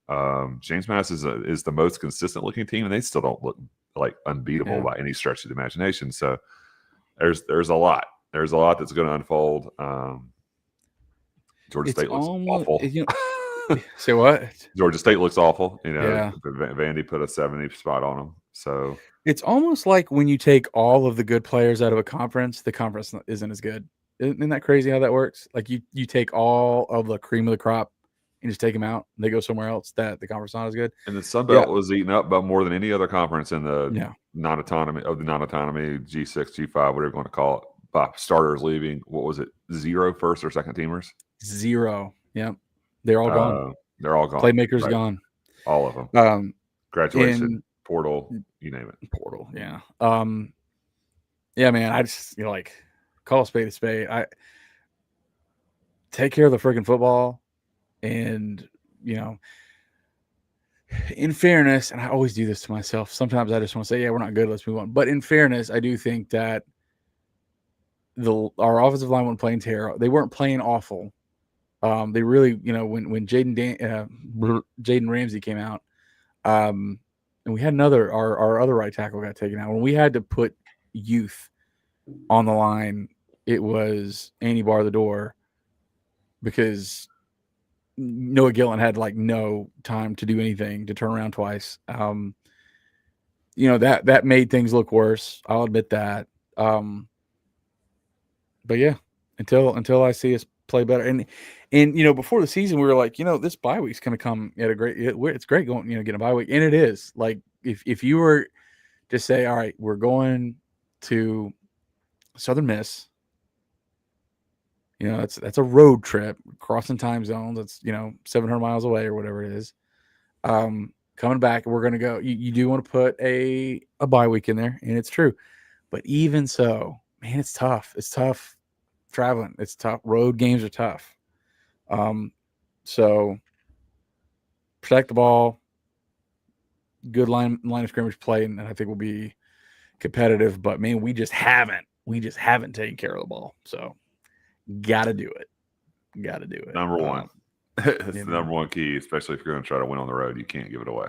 James Madison is the most consistent looking team, and they still don't look like unbeatable by any stretch of the imagination. So there's a lot. There's a lot that's going to unfold. Georgia State looks awful. Say what? Georgia State looks awful. Yeah. Vandy put a 70 spot on them. So It's almost like when you take all of the good players out of a conference, the conference isn't as good. Isn't that crazy how that works? Like you take all of the cream of the crop and just take them out, and they go somewhere else that the conference not as good. And the Sun Belt was eaten up by more than any other conference in the non-autonomy G6, G5, whatever you want to call it, by starters leaving. What was it? 0 first or second teamers? 0. Yep. They're all gone. They're all gone. Playmakers right. gone. All of them. Graduation, portal, you name it. Portal, yeah. Yeah, man, I just, call a spade a spade. I take care of the freaking football, and, in fairness, and I always do this to myself, sometimes I just want to say, yeah, we're not good, let's move on. But in fairness, I do think that our offensive line wasn't playing terrible. They weren't playing awful. They really, when Jaden Ramsey came out, and we had our other right tackle got taken out. When we had to put youth on the line, it was Andy bar the door, because Noah Gillen had no time to do anything, to turn around twice. That made things look worse. I'll admit that. But yeah, until I see us play better, and before the season we were like, this bye week's going to come at a great. It's great going, getting a bye week, and it is. Like if you were to say, all right, we're going to Southern Miss. That's a road trip, crossing time zones. That's 700 miles away or whatever it is. Coming back, we're gonna go. You do want to put a bye week in there, and it's true. But even so, man, it's tough. It's tough traveling. It's tough. Road games are tough. So protect the ball. Good line of scrimmage play, and I think we'll be competitive. But man, we just haven't taken care of the ball. So. Got to do it. Number one. It's the number one key, especially if you're going to try to win on the road. You can't give it away.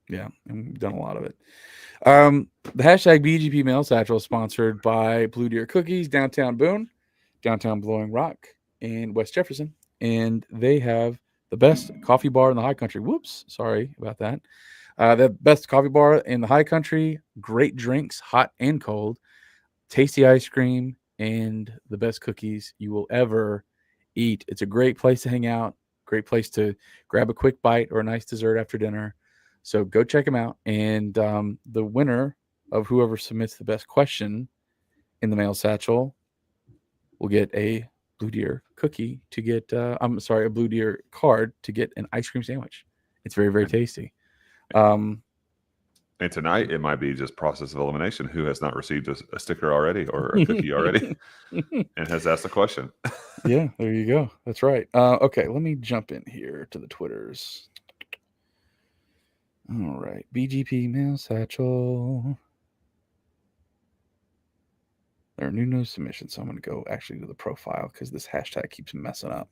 Yeah, and we've done a lot of it. The hashtag BGP Mail Satchel is sponsored by Blue Deer Cookies, downtown Boone, downtown Blowing Rock, and West Jefferson. And they have the best coffee bar in the high country. Whoops, sorry about that. The best coffee bar in the high country, great drinks, hot and cold, tasty ice cream, and the best cookies you will ever eat. It's a great place to hang out, great place to grab a quick bite or a nice dessert after dinner. So go check them out. And the winner of whoever submits the best question in the mail satchel will get a Blue Deer cookie to get, a Blue Deer card to get an ice cream sandwich. It's very, very tasty. And tonight, it might be just process of elimination. Who has not received a sticker already or a cookie already and has asked a question? Yeah, there you go. That's right. Okay, let me jump in here to the Twitters. All right. BGP Mail Satchel. There are new submissions, so I'm going to go actually to the profile because this hashtag keeps messing up.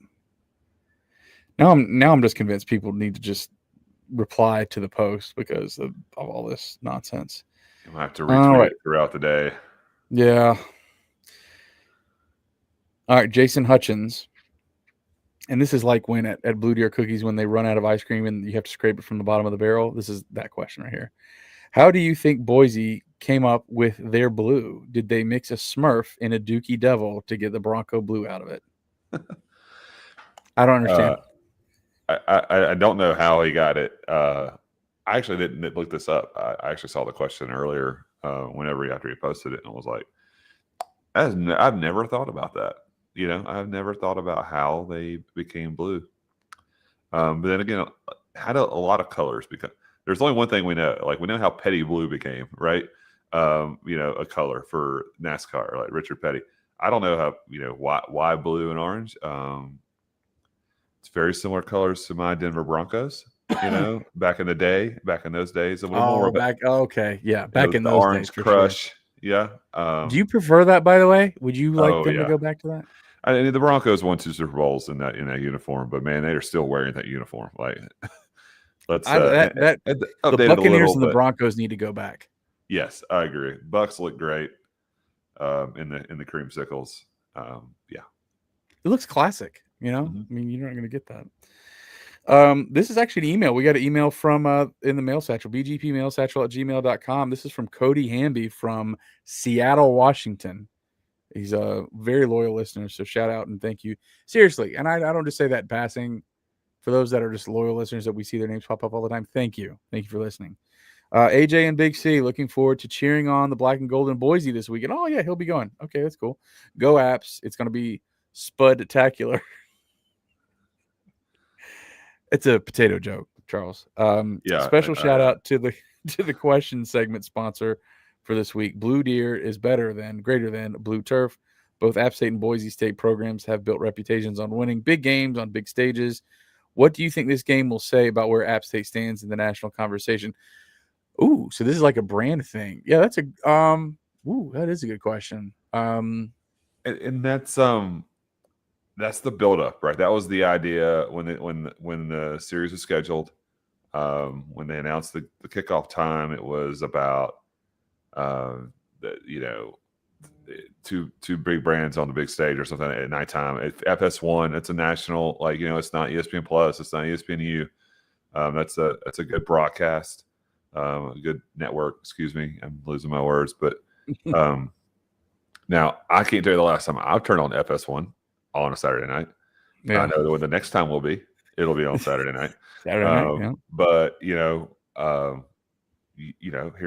Now I'm just convinced people need to just reply to the post because of all this nonsense. You might have to All retweet right. it throughout the day. Yeah. All right. Jason Hutchins. And this is like when at Blue Deer Cookies, when they run out of ice cream and you have to scrape it from the bottom of the barrel. This is that question right here. How do you think Boise came up with their blue? Did they mix a Smurf in a Dookie Devil to get the Bronco blue out of it? I don't Uh, understand. I don't know how he got it. I actually didn't look this up. I actually saw the question earlier after he posted it, and I was like, I've never thought about that. I've never thought about how they became blue. But then again, had a lot of colors because there's only one thing we know. Like we know how Petty blue became, right? A color for NASCAR, like Richard Petty. I don't know how why blue and orange. It's very similar colors to my Denver Broncos. Back in the day, back in those days, a little more Oh, about back. Okay. Yeah. it Back was in the those days Orange for sure. Crush. Yeah. Do you prefer that, by the way? Would you like Oh them to yeah. go back to that? I mean, the Broncos won 2 Super Bowls in that uniform, but man, they are still wearing that uniform. Like, let's The update it a Buccaneers little, and the but Broncos need to go back. yes, I agree. Bucks look great in the creamsicles. Yeah. It looks classic, you know? Hmm. I mean, you're not going to get that. This is actually an email. We got an email from in the mail satchel, bgpmailsatchel@gmail.com. This is from Cody Hamby from Seattle, Washington. He's a very loyal listener, so shout out and thank you. Seriously, and I don't just say that in passing. For those that are just loyal listeners that we see their names pop up all the time, thank you. Thank you for listening. AJ and Big C, looking forward to cheering on the Black and Gold in Boise this weekend. Oh, yeah, he'll be going. Okay, that's cool. Go Apps. It's going to be spud-tacular. It's a potato joke, Charles. Yeah. Special shout out to the to the question segment sponsor for this week. Blue Deer is greater than Blue Turf. Both App State and Boise State programs have built reputations on winning big games on big stages. What do you think this game will say about where App State stands in the national conversation? Ooh, so this is like a brand thing. Yeah, that's a that is a good question. And that's the buildup, right? That was the idea when the series was scheduled. When they announced the kickoff time, it was about two big brands on the big stage or something at nighttime. FS1, it's a national, it's not ESPN Plus, it's not ESPNU. That's a good broadcast, a good network. Excuse me, I'm losing my words, but now I can't tell you the last time I've turned on FS1 on a Saturday night. Yeah. I know that when the next time will be, it'll be on Saturday night. Saturday night, yeah. But here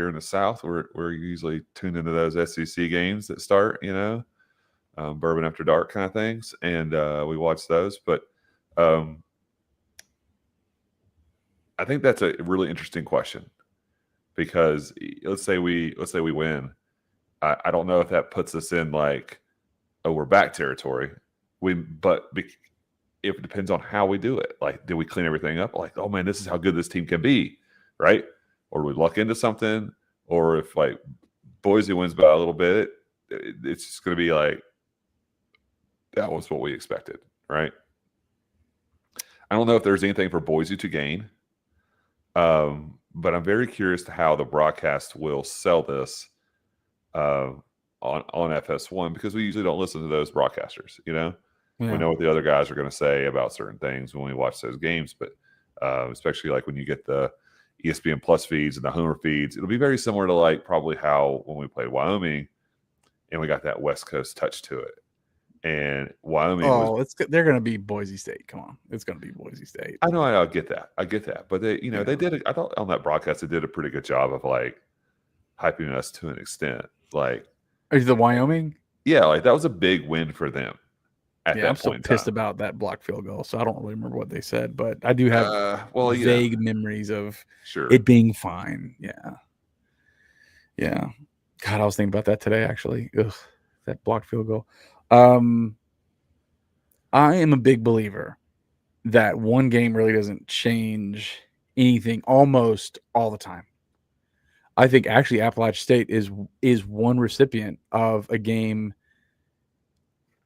in the South, we're usually tuned into those SEC games that start, Bourbon After Dark kind of things, and we watch those. But I think that's a really interesting question because let's say we win. I don't know if that puts us in we're back territory. It depends on how we do it. Like, do we clean everything up? Like, oh man, this is how good this team can be, right? Or do we luck into something? Or if Boise wins by a little bit, it's just going to be that was what we expected, right? I don't know if there's anything for Boise to gain, but I'm very curious to how the broadcast will sell this on FS1 because we usually don't listen to those broadcasters. We know what the other guys are going to say about certain things when we watch those games, but especially when you get the ESPN Plus feeds and the Homer feeds, it'll be very similar to probably how when we played Wyoming and we got that West Coast touch to it. And Wyoming they're going to be Boise State. Come on, it's going to be Boise State. I know, I get that, but they, they did. I thought on that broadcast they did a pretty good job of hyping us to an extent. Is the Wyoming? Yeah, that was a big win for them. I'm still pissed about that blocked field goal, so I don't really remember what they said, but I do have vague memories of it being fine. Yeah. God, I was thinking about that today, actually. Ugh, that blocked field goal. I am a big believer that one game really doesn't change anything almost all the time. I think actually Appalachian State is one recipient of a game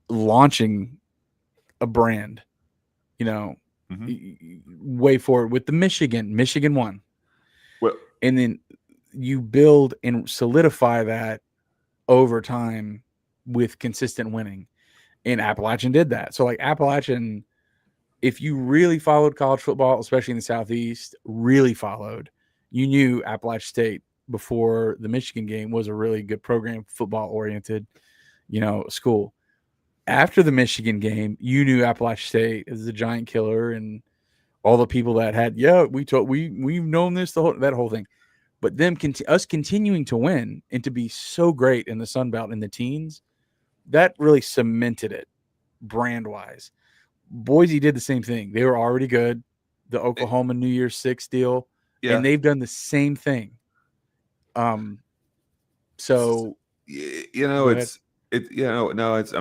launching a brand. Hmm. way forward with the Michigan won, Well, and then you build and solidify that over time with consistent winning. And Appalachian did that. So like Appalachian, if you really followed college football, especially in the Southeast, really followed, you knew Appalachian State before the Michigan game was a really good program, football oriented, school. After the Michigan game, you knew Appalachian State is the giant killer, and all the people that had, we've known this that whole thing. But them us continuing to win and to be so great in the Sun Belt in the teens, that really cemented it brand wise. Boise did the same thing. They were already good. The Oklahoma New Year's Six deal, yeah. and they've done the same thing. Um, so go ahead. No, it's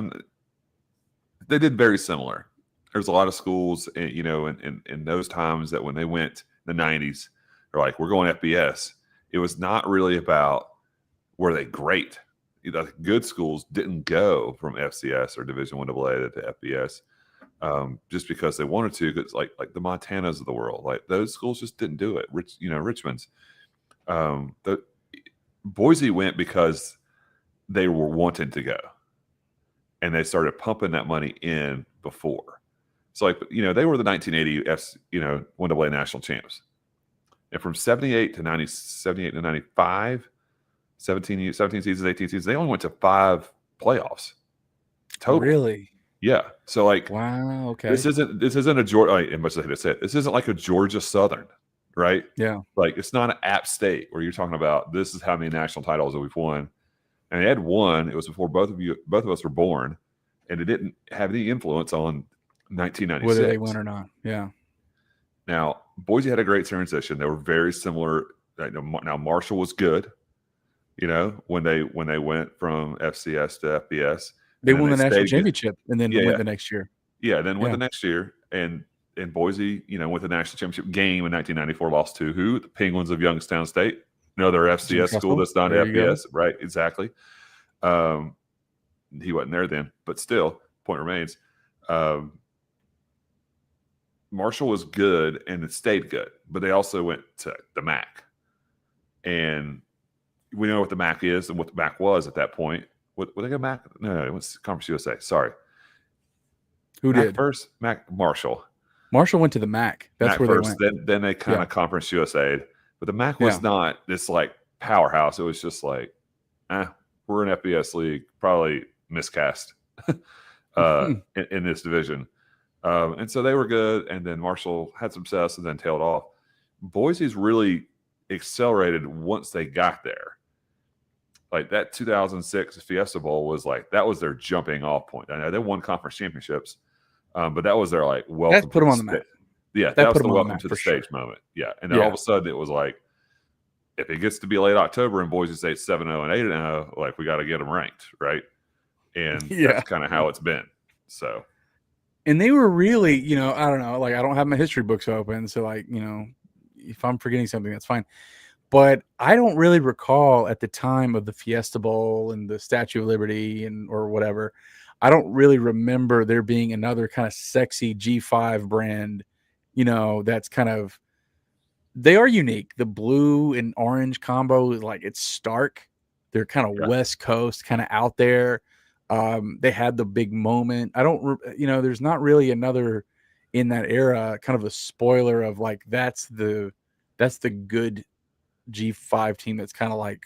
they did very similar. There's a lot of schools, in those times that when they went in the 90s, they're like, we're going FBS. It was not really about were they great. Good schools didn't go from FCS or Division One AA to FBS just because they wanted to. Because like the Montanas of the world, like those schools just didn't do it. Richmond's, the Boise went because they were wanting to go, and they started pumping that money in before. So they were the 1980 1 AA national champs, and from 78 to 90, 78 to 95. 17 seasons, 18 seasons. They only went to 5 playoffs total. Really? Yeah. So Wow. Okay. this isn't a Georgia. As much as I hate to say it, this isn't like a Georgia Southern, right? Yeah. Like it's not an App State where you're talking about this is how many national titles that we've won, and they had one. It was before both of us were born, and it didn't have any influence on 1996. Whether they win or not. Yeah. Now Boise had a great transition. They were very similar. Now Marshall was good. When they went from FCS to FBS, They won the national stayed good. championship and then went the next year. Yeah, then went the next year, and Boise, went the national championship game in 1994, lost to who? The Penguins of Youngstown State, another FCS school that's not FBS, right? Exactly. He wasn't there then, but still, point remains. Marshall was good and it stayed good, but they also went to the MAC, and we know what the MAC is and what the MAC was at that point. What they got MAC? No, it was Conference USA. Sorry. Who MAC did? first? Marshall. Marshall went to the MAC. That's MAC where first, they went. Then they kind of Conference USA. But the MAC was not this like powerhouse. It was just like, we're an FBS league, probably miscast in this division. And so they were good. And then Marshall had some success and then tailed off. Boise's really accelerated once they got there. Like that 2006 Fiesta Bowl was like, that was their jumping off point. I know they won conference championships, but that was their like welcome. That put them on the map. Yeah, that was the welcome to the stage moment. Yeah, and then all of a sudden it was like, if it gets to be late October and Boise State's 7-0 and 8-0, like we got to get them ranked, right? And that's kind of how it's been. So, and they were really, I don't know, like I don't have my history books open, so like, if I'm forgetting something, that's fine. But I don't really recall at the time of the Fiesta Bowl and the Statue of Liberty or whatever, I don't really remember there being another kind of sexy G5 brand, that's kind of, they are unique. The blue and orange combo is like, it's stark. They're kind of West Coast, kind of out there. They had the big moment. There's not really another in that era, kind of a spoiler of like, that's the good G5 team that's kind of like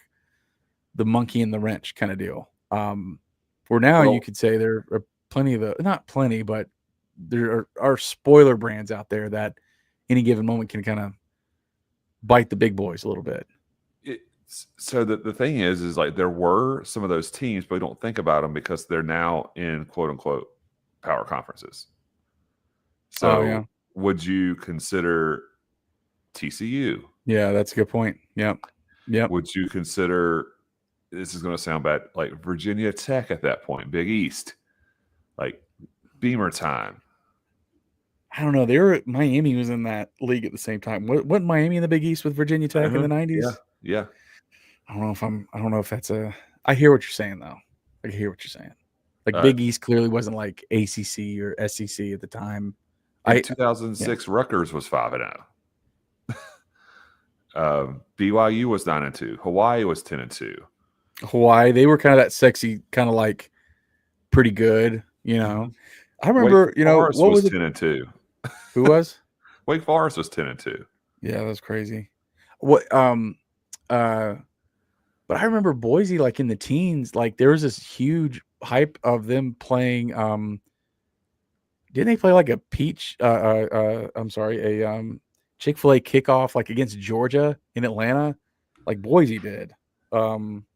the monkey in the wrench kind of deal. For now, you could say there are plenty of not plenty, but there are spoiler brands out there that any given moment can kind of bite the big boys a little bit. So the thing is like there were some of those teams, but we don't think about them because they're now in quote unquote power conferences. So would you consider TCU? Yeah, that's a good point. Yep. Would you consider, this is going to sound bad, like Virginia Tech at that point, Big East, like Beamer time? I don't know. Miami was in that league at the same time. Wasn't Miami in the Big East with Virginia Tech in the 90s? Yeah. I don't know if that's I hear what you're saying though. I hear what you're saying. Like Big East clearly wasn't like ACC or SEC at the time. In I yeah. 2006, Rutgers was 5-0. BYU was 9-2. Hawaii was 10-2. Hawaii, they were kind of that sexy, kind of like pretty good, you know. Mhm. I Wake remember, Forest what was was it? 10-2. Who was? Wake Forest was 10-2. Yeah, that's crazy. What uh but I remember Boise like in the teens, like there was this huge hype of them playing didn't they play like a peach I'm sorry, a Chick-fil-A kickoff like against Georgia in Atlanta? Like Boise did. Um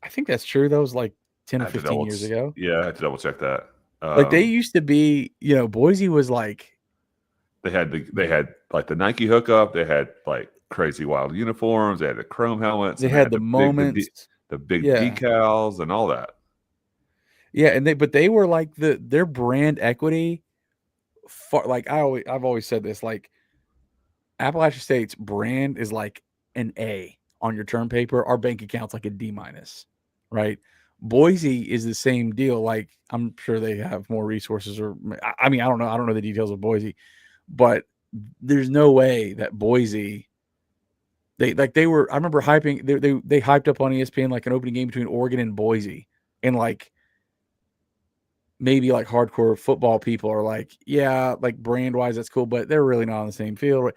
I think that's true. That was like 10 I or had to 15 years ago. I had to double check that. Like they used to be, Boise was like They had like the Nike hookup. They had like crazy wild uniforms. They had the chrome helmets, they and they had had the moments. the big Yeah. decals and all that. Yeah, and they were like their brand equity like I've always said this, like Appalachian State's brand is like an A on your term paper. Our bank account's like a D minus, right? Boise is the same deal. Like I'm sure they have more resources, or I mean, I don't know. I don't know the details of Boise, but there's no way that Boise they were. I remember hyping they hyped up on ESPN like an opening game between Oregon and Boise, and like maybe like hardcore football people are like, yeah, like brand wise that's cool, but they're really not on the same field.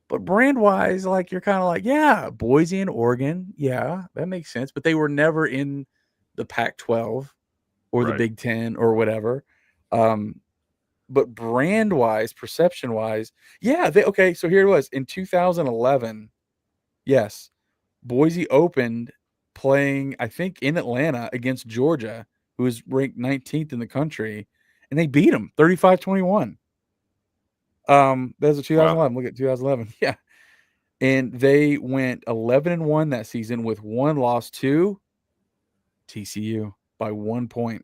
But brand wise, like you're kind of like, yeah, Boise and Oregon, yeah, that makes sense. But they were never in the Pac-12 or the Right. Big Ten or whatever. Um, but brand wise, perception wise, yeah, okay. So here it was in 2011. Yes, Boise opened playing, I think, in Atlanta against Georgia, who was ranked 19th in the country, and they beat them 35-21. That was a Wow. 2011. Look at 2011. Yeah. And they went 11-1 that season with one loss to TCU by 1 point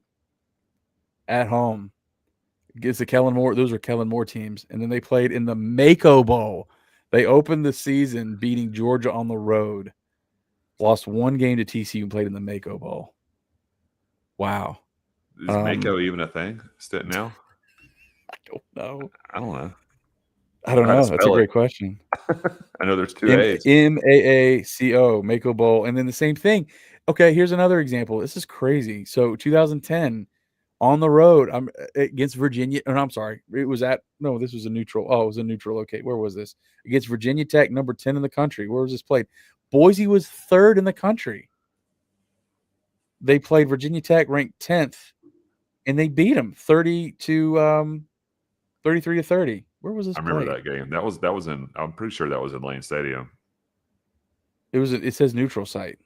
at home. Against the Kellen Moore. Those are Kellen Moore teams. And then they played in the Mako Bowl. They opened the season beating Georgia on the road. Lost one game to TCU and played in the Mako Bowl. Wow. Is Mako even a thing still now? I don't know. I don't know. I don't Or how to know. That's a spell it. great question. I know there's two A's. MAACO, Mako Bowl. And then the same thing. Okay, here's another example. This is crazy. So 2010 on the road, I'm against Virginia. And I'm sorry, it was this was a neutral. Oh, it was a neutral. Okay, where was this? Against Virginia Tech, number 10 in the country. Where was this played? Boise was third in the country. They played Virginia Tech, ranked 10th, and they beat them 33-30. Where was this I remember played? that game. That was in. I'm pretty sure that was in Lane Stadium. It says neutral site.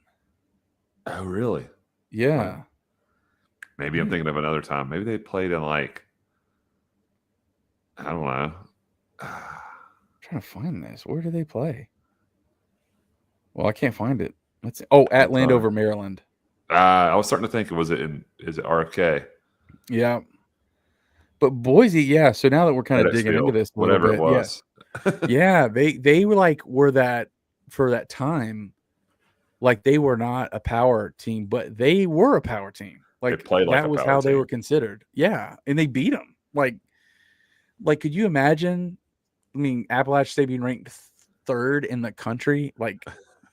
Oh, really? Yeah. Maybe I'm thinking of another time. Maybe they played in like, I don't know. I'm trying to find this. Where do they play? Well, I can't find it. Let's see. Oh, at Landover, Maryland. I was starting to think, is it RFK? Yeah. But Boise, yeah. So now that we're kind of FedEx digging into Field, this a little whatever it bit, yeah. was. Yeah, they were that for that time, like they were not a power team, but they were a power team. Like They played like that a was power how they team. were considered. Yeah, and they beat them. Like could you imagine? I mean, Appalachian State being ranked third in the country, like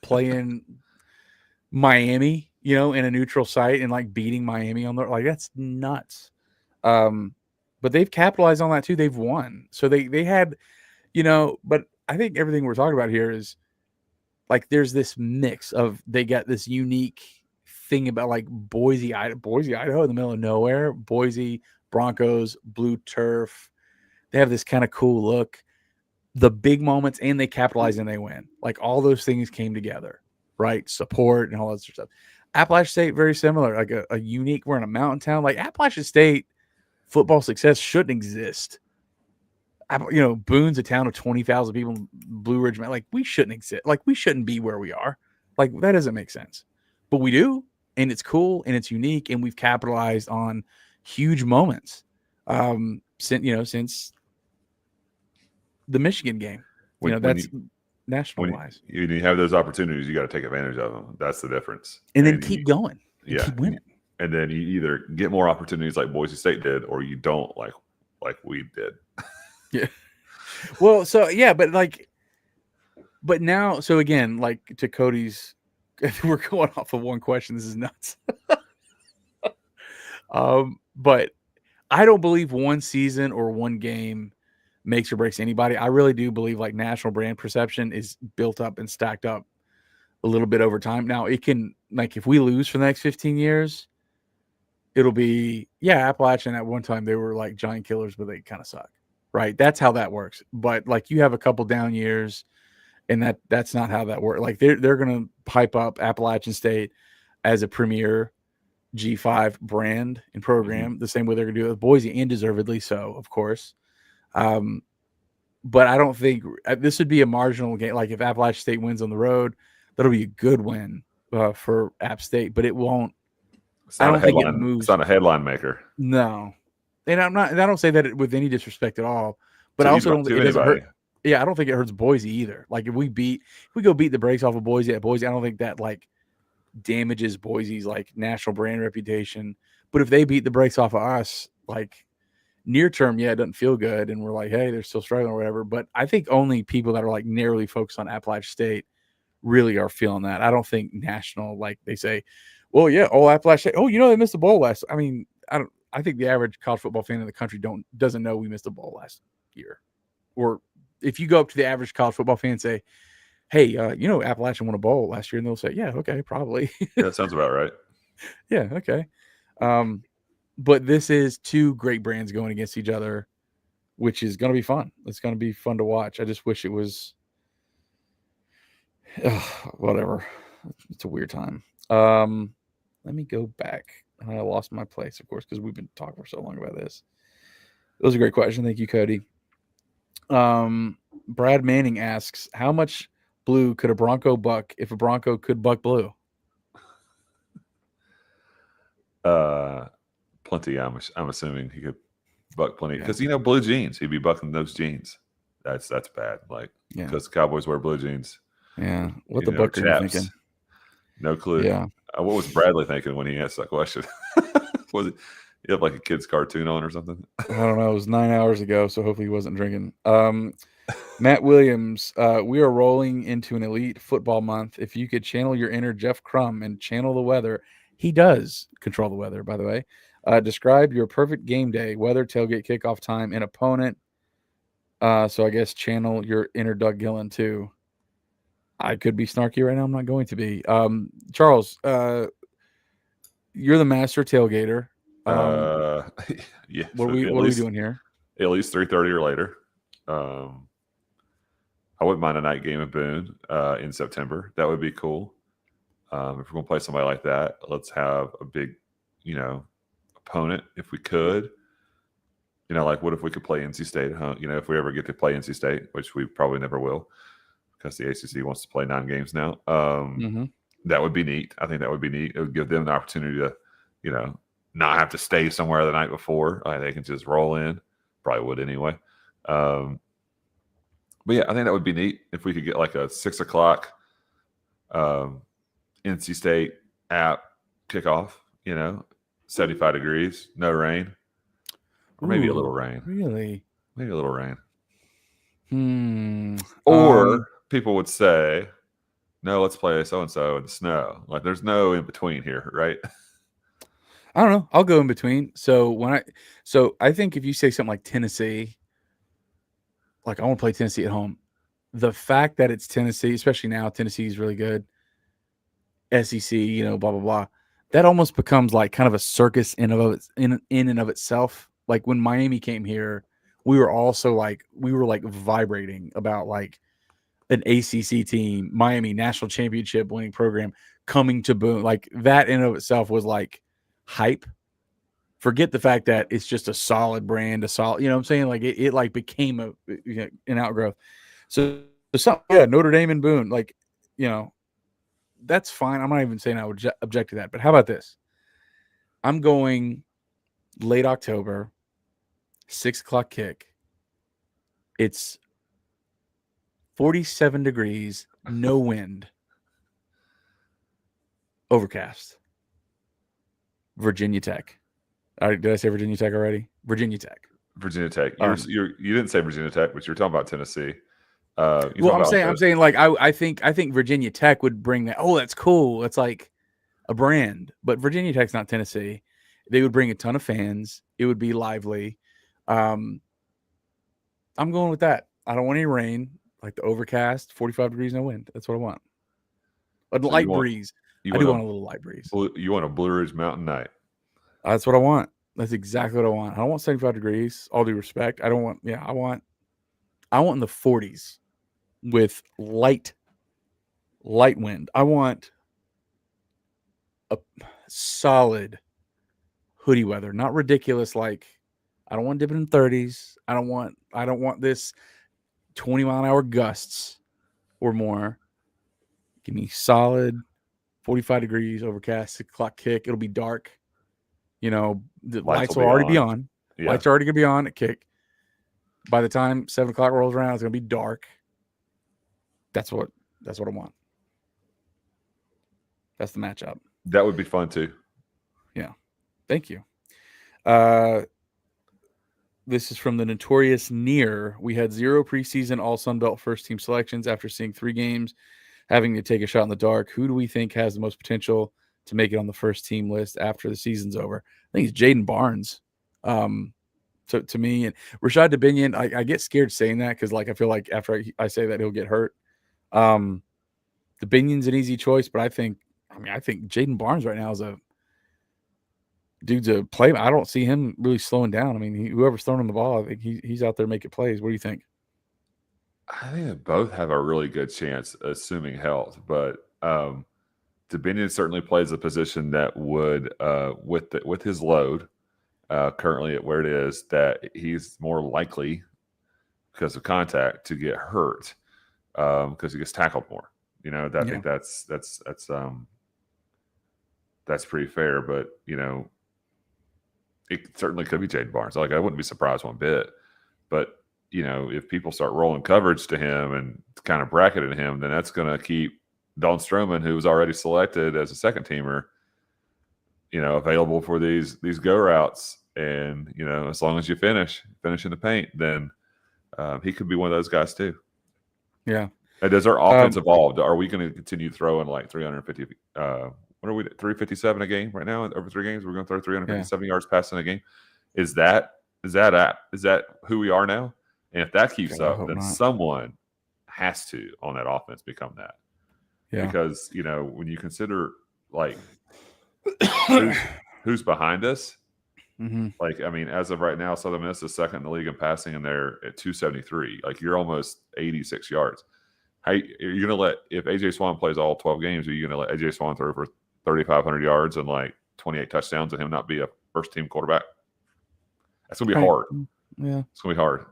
playing Miami, in a neutral site and like beating Miami on the like that's nuts. But they've capitalized on that too. They've won. So they had, but I think everything we're talking about here is like there's this mix of they got this unique thing about like Boise, Idaho in the middle of nowhere, Boise Broncos, blue turf. They have this kind of cool look, the big moments, and they capitalize and they win. Like all those things came together, right? Support and all that stuff. Appalachian State, very similar, like a unique, we're in a mountain town. Like Appalachian State football success shouldn't exist. Boone's a town of 20,000 people, Blue Ridge, like we shouldn't exist. Like we shouldn't be where we are. Like that doesn't make sense, but we do. And it's cool and it's unique. And we've capitalized on huge moments. Since the Michigan game, that's national wise. When you have those opportunities, you got to take advantage of them. That's the difference. And then keep going. Yeah. Keep winning. And then you either get more opportunities like Boise State did, or you don't like we did. Yeah. Well, so yeah, but like, but now, so again, like to Cody's, we're going off of one question. This is nuts. But I don't believe one season or one game makes or breaks anybody. I really do believe like national brand perception is built up and stacked up a little bit over time. Now it can, like, if we lose for the next 15 years, it'll be, yeah, Appalachian at one time they were like giant killers, but they kind of suck. Right? That's how that works. But like you have a couple down years, and that's not how that works. Like they're gonna pipe up Appalachian State as a premier G5 brand and Mhm. program the same way they're gonna do it with Boise, and deservedly so, of course. Um, but I don't think this would be a marginal game. Like if Appalachian State wins on the road, that'll be a good win for App State, but it won't. It's I not a don't think it headline. It's moves. not a headline maker No, and I'm not. And I don't say that with any disrespect at all, but I to also don't. to It doesn't hurt. anybody. Yeah, I don't think it hurts Boise either. Like if we go beat the brakes off of Boise at Boise, I don't think that like damages Boise's like national brand reputation. But if they beat the brakes off of us, like near term, yeah, it doesn't feel good, and we're like, hey, they're still struggling or whatever. But I think only people that are like narrowly focused on Appalachian State really are feeling that. I don't think national, like they say, well, yeah, all Appalachian State. Oh, they missed the bowl last. I mean, I don't. I think the average college football fan in the country doesn't know we missed a bowl last year. Or if you go up to the average college football fan and say, hey, Appalachian won a bowl last year, and they'll say, yeah, okay, probably. Yeah, that sounds about right. Yeah, okay. Um, but this is two great brands going against each other, which is going to be fun. It's going to be fun to watch. I just wish it was whatever. It's a weird time. Let me go back. I lost my place, of course, because we've been talking for so long about this. It was a great question. Thank you, Cody. Brad Manning asks, how much blue could a Bronco buck if a Bronco could buck blue? Uh, Plenty. I'm assuming he could buck plenty Yeah. because blue jeans. He'd be bucking those jeans. That's bad. Like Yeah. because Cowboys wear blue jeans. Yeah. What the buck are you Chaps. thinking? No clue. Yeah. What was Bradley thinking when he asked that question? Was it you have like a kid's cartoon on or something? I don't know. It was 9 hours ago, so hopefully he wasn't drinking. Matt Williams, we are rolling into an elite football month. If you could channel your inner Jeff Crum and channel the weather, he does control the weather, by the way. Describe your perfect game day, weather, tailgate, kickoff time, and opponent. So I guess channel your inner Doug Gillen too. I could be snarky right now. I'm not going to be. Charles, you're the master tailgater. Uh, yeah, What are we doing here? at least 3:30 or later. Um, I wouldn't mind a night game of Boone in September. That would be cool. If we're gonna play somebody like that, let's have a big, opponent if we could. Like what if we could play NC State? Huh? If we ever get to play NC State, which we probably never will, because the ACC wants to play 9 games now. Mm-hmm. That would be neat. I think that would be neat. It would give them the opportunity to, not have to stay somewhere the night before. They can just roll in. Probably would anyway. But yeah, I think that would be neat if we could get like a 6 o'clock NC State app kickoff. 75 degrees, no rain, or maybe a little Ooh, rain. really? Maybe a little rain. Hmm. Or people would say, no, let's play so and so in the snow. Like there's no in between here, right? I don't know. I'll go in between. So I think if you say something like Tennessee, like I want to play Tennessee at home, the fact that it's Tennessee, especially now, Tennessee is really good. SEC, blah blah blah. That almost becomes like kind of a circus in and of itself. Like when Miami came here, we were like vibrating about like an ACC team, Miami national championship winning program coming to Boone. Like that in and of itself was like hype. Forget the fact that it's just a solid brand, a solid, what I'm saying? Like it like became an outgrowth. So yeah, Notre Dame and Boone, like, that's fine. I'm not even saying I would object to that. But how about this? I'm going late October, 6 o'clock kick. It's 47 degrees, no wind, overcast. Virginia Tech. All right, did I say Virginia Tech already? Virginia Tech. Virginia Tech. Um, You didn't say Virginia Tech, but you're talking about Tennessee. You well, talking about I'm saying like I think Virginia Tech would bring that. Oh, that's cool. It's like a brand, but Virginia Tech's not Tennessee. They would bring a ton of fans. It would be lively. Um, I'm going with that. I don't want any rain. Like the overcast, 45 degrees, no wind. That's what I want. A so you light want breeze. you I want do a want a little light breeze. you want a Blue Ridge Mountain night. That's what I want. That's exactly what I want. I don't want 75 degrees. All due respect. I don't want. Yeah, I want in the 40s with light wind. I want a solid hoodie weather, not ridiculous. Like I don't want dipping in 30s. I don't want this 20-mile-an-hour gusts or more. Give me solid 45 degrees, overcast, 6 o'clock kick. It'll be dark. You know, the Lights will lights will be already be on. on. Yeah, Lights are already gonna be on at kick. By the time 7 o'clock rolls around, it's gonna be dark. That's what I want. That's the matchup. that would be fun too. Yeah. Thank you. Uh this is from the notorious Near. We had 0 preseason All Sun Belt first team selections after seeing 3 games, having to take a shot in the dark. Who do we think has the most potential to make it on the first team list after the season's over? I think it's Jaden Barnes. To me, and Rashad Dubinion, I get scared saying that because like I feel like after I say that he'll get hurt. Dubinion's an easy choice, but I think Jaden Barnes right now is a dude's a play. I don't see him really slowing down. I mean, whoever's throwing him the ball, I think he's out there making plays. What do you think? I think they both have a really good chance, assuming health. But Dominion certainly plays a position that would, with his load currently at where it is, that he's more likely because of contact to get hurt because he gets tackled more. You know, I Yeah. think that's pretty fair. But it certainly could be Jaden Barnes. Like I wouldn't be surprised one bit. But if people start rolling coverage to him and kind of bracketing him, then that's going to keep Don Stroman, who was already selected as a second teamer, available for these go routes. And as long as you finish in the paint, then he could be one of those guys too. Yeah. And does our offense evolve? Are we going to continue throwing like 350? What are we? 357 a game right now over 3 games. We're going to throw 357 yards passing a game. Is that who we are now? And if that keeps God, I up, hope then not. someone has to on that offense become that. Yeah. Because when you consider like who's behind us, like I mean, as of right now, Southern Miss is second in the league in passing, and they're at 273. Like you're almost 86 yards. How are you going to let if AJ Swan plays all 12 games? Are you going to let AJ Swan throw for 3,500 yards and like 28 touchdowns and him not be a first team quarterback? That's going to be hard. Yeah, it's going to be hard.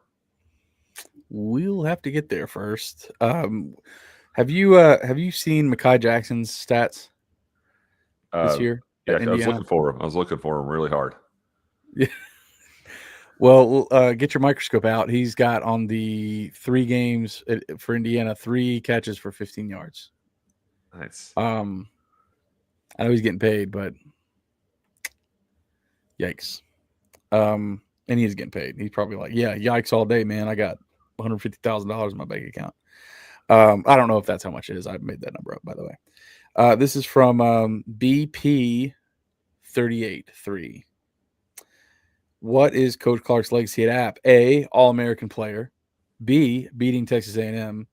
We'll have to get there first. Have you seen Mekhi Jackson's stats this year? Yeah, I was looking for him. I was looking for him really hard. Yeah. Well, get your microscope out. He's got on the 3 games for Indiana 3 catches for 15 yards. Nice. I know he's getting paid, but yikes. And he's getting paid. He's probably like, yeah, yikes all day, man. I got $150,000 in my bank account. I don't know if that's how much it is. I made that number up, by the way. This is from BP 38-3. What is Coach Clark's legacy at App? A, All-American player. B, beating Texas A&M.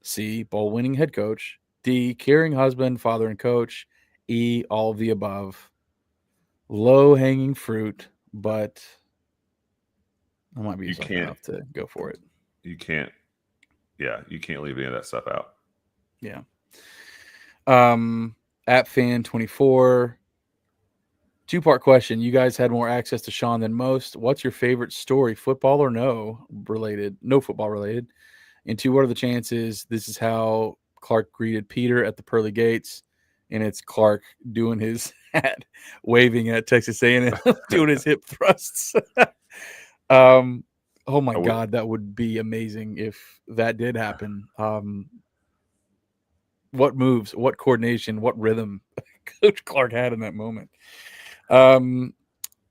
C, bowl-winning head coach. D, caring husband, father, and coach. E, all of the above. Low-hanging fruit, but I might be yourself enough to go for it. You can't leave any of that stuff out. Yeah. AppFan24. 2-part question. You guys had more access to Shawn than most. What's your favorite story, football or no football related? And 2, what are the chances this is how Clark greeted Peter at the pearly gates? And it's Clark doing his hat, waving at Texas A&M, doing his hip thrusts. Oh my God, that would be amazing if that did happen. What moves, what coordination, what rhythm Coach Clark had in that moment.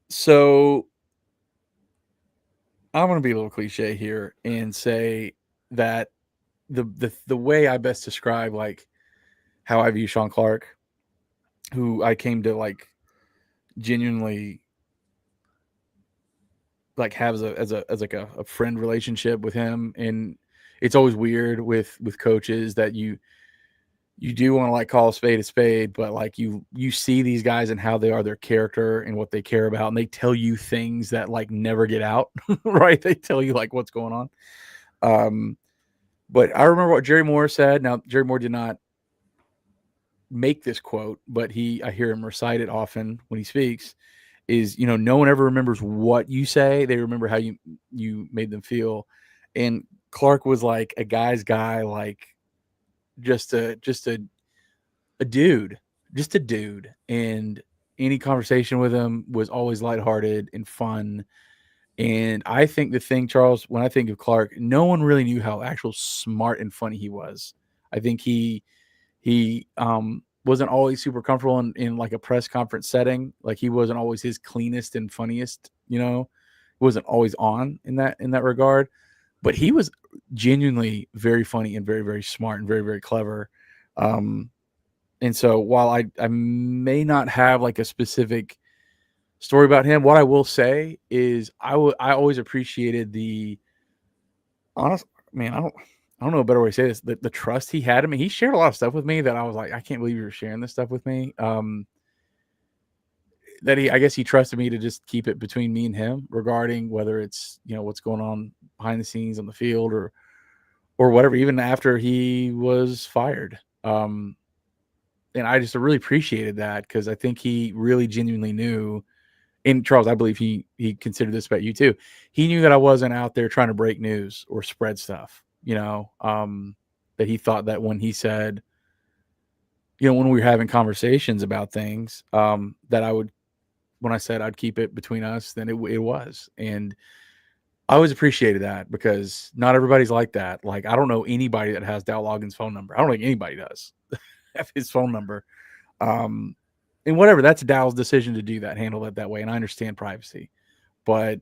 So I'm going to be a little cliche here and say that the way I best describe like how I view Shawn Clark, who I came to like genuinely like have as like a friend relationship with him, and it's always weird with coaches that you do want to like call a spade, but like you see these guys and how they are, their character and what they care about, and they tell you things that like never get out, right? They tell you like what's going on. Um, but I remember what Jerry Moore said. Now Jerry Moore did not make this quote, but I hear him recite it often when he speaks. Is no one ever remembers what you say; they remember how you made them feel. And Clark was like a guy's guy, like just a dude, just a dude. And any conversation with him was always lighthearted and fun. And I think the thing, Charles, when I think of Clark, no one really knew how actual smart and funny he was. I think he wasn't always super comfortable in like a press conference setting. Like he wasn't always his cleanest and funniest, He wasn't always on in that regard. But he was genuinely very funny and very, very smart and very, very clever. Um, and so while I may not have like a specific story about him, what I will say is I always appreciated the honest man, I don't know a better way to say this. The trust he had in me. He shared a lot of stuff with me that I was like, I can't believe you're sharing this stuff with me. That I guess he trusted me to just keep it between me and him regarding whether it's what's going on behind the scenes on the field or whatever, even after he was fired. And I just really appreciated that because I think he really genuinely knew. And Charles, I believe he considered this about you too. He knew that I wasn't out there trying to break news or spread stuff. That he thought that when he said, when we were having conversations about things, that I would, when I said I'd keep it between us, then it was. And I always appreciated that because not everybody's like that. Like I don't know anybody that has Dow Logan's phone number. I don't think anybody does have his phone number. Um, and whatever, that's Dow's decision to do that, handle it that way. And I understand privacy, but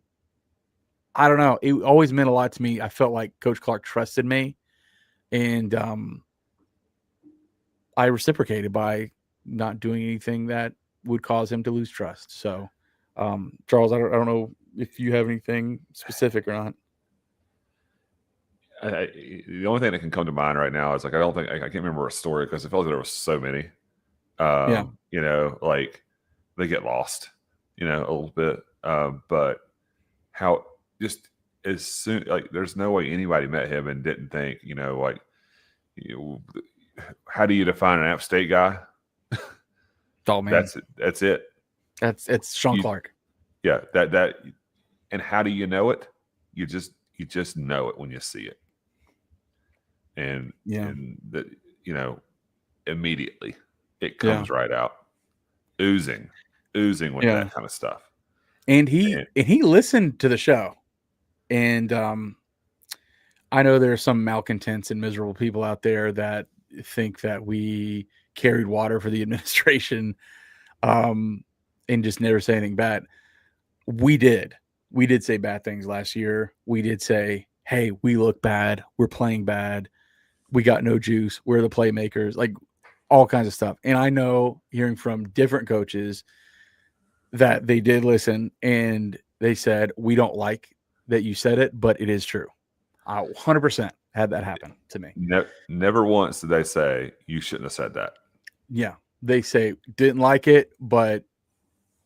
I don't know. It always meant a lot to me. I felt like Coach Clark trusted me, and I reciprocated by not doing anything that would cause him to lose trust. So, Charles, I don't know if you have anything specific or not. The only thing that can come to mind right now is like I can't remember a story because it felt like there was so many. Yeah, Like they get lost, a little bit. But how just as soon like there's no way anybody met him and didn't think, like how do you define an App State guy? oh man, That's it. it's Shawn You Clark. yeah that and how do you know it? You just know it when you see it, and Yeah, and that immediately it yeah, comes right out, oozing, oozing with yeah. that kind of stuff. And he And and he listened to the show, and I know there are some malcontents and miserable people out there that think that we carried water for the administration, um, and just never say anything bad. We did. We did say bad things last year. We did say, "Hey, we look bad. We're playing bad. We got no juice. We're the playmakers." Like all kinds of stuff. And I know hearing from different coaches that they did listen and they said, "We don't like that you said it, but it is true." I 100% had that happen to me. never once did they say you shouldn't have said that. Yeah. They say didn't like it, but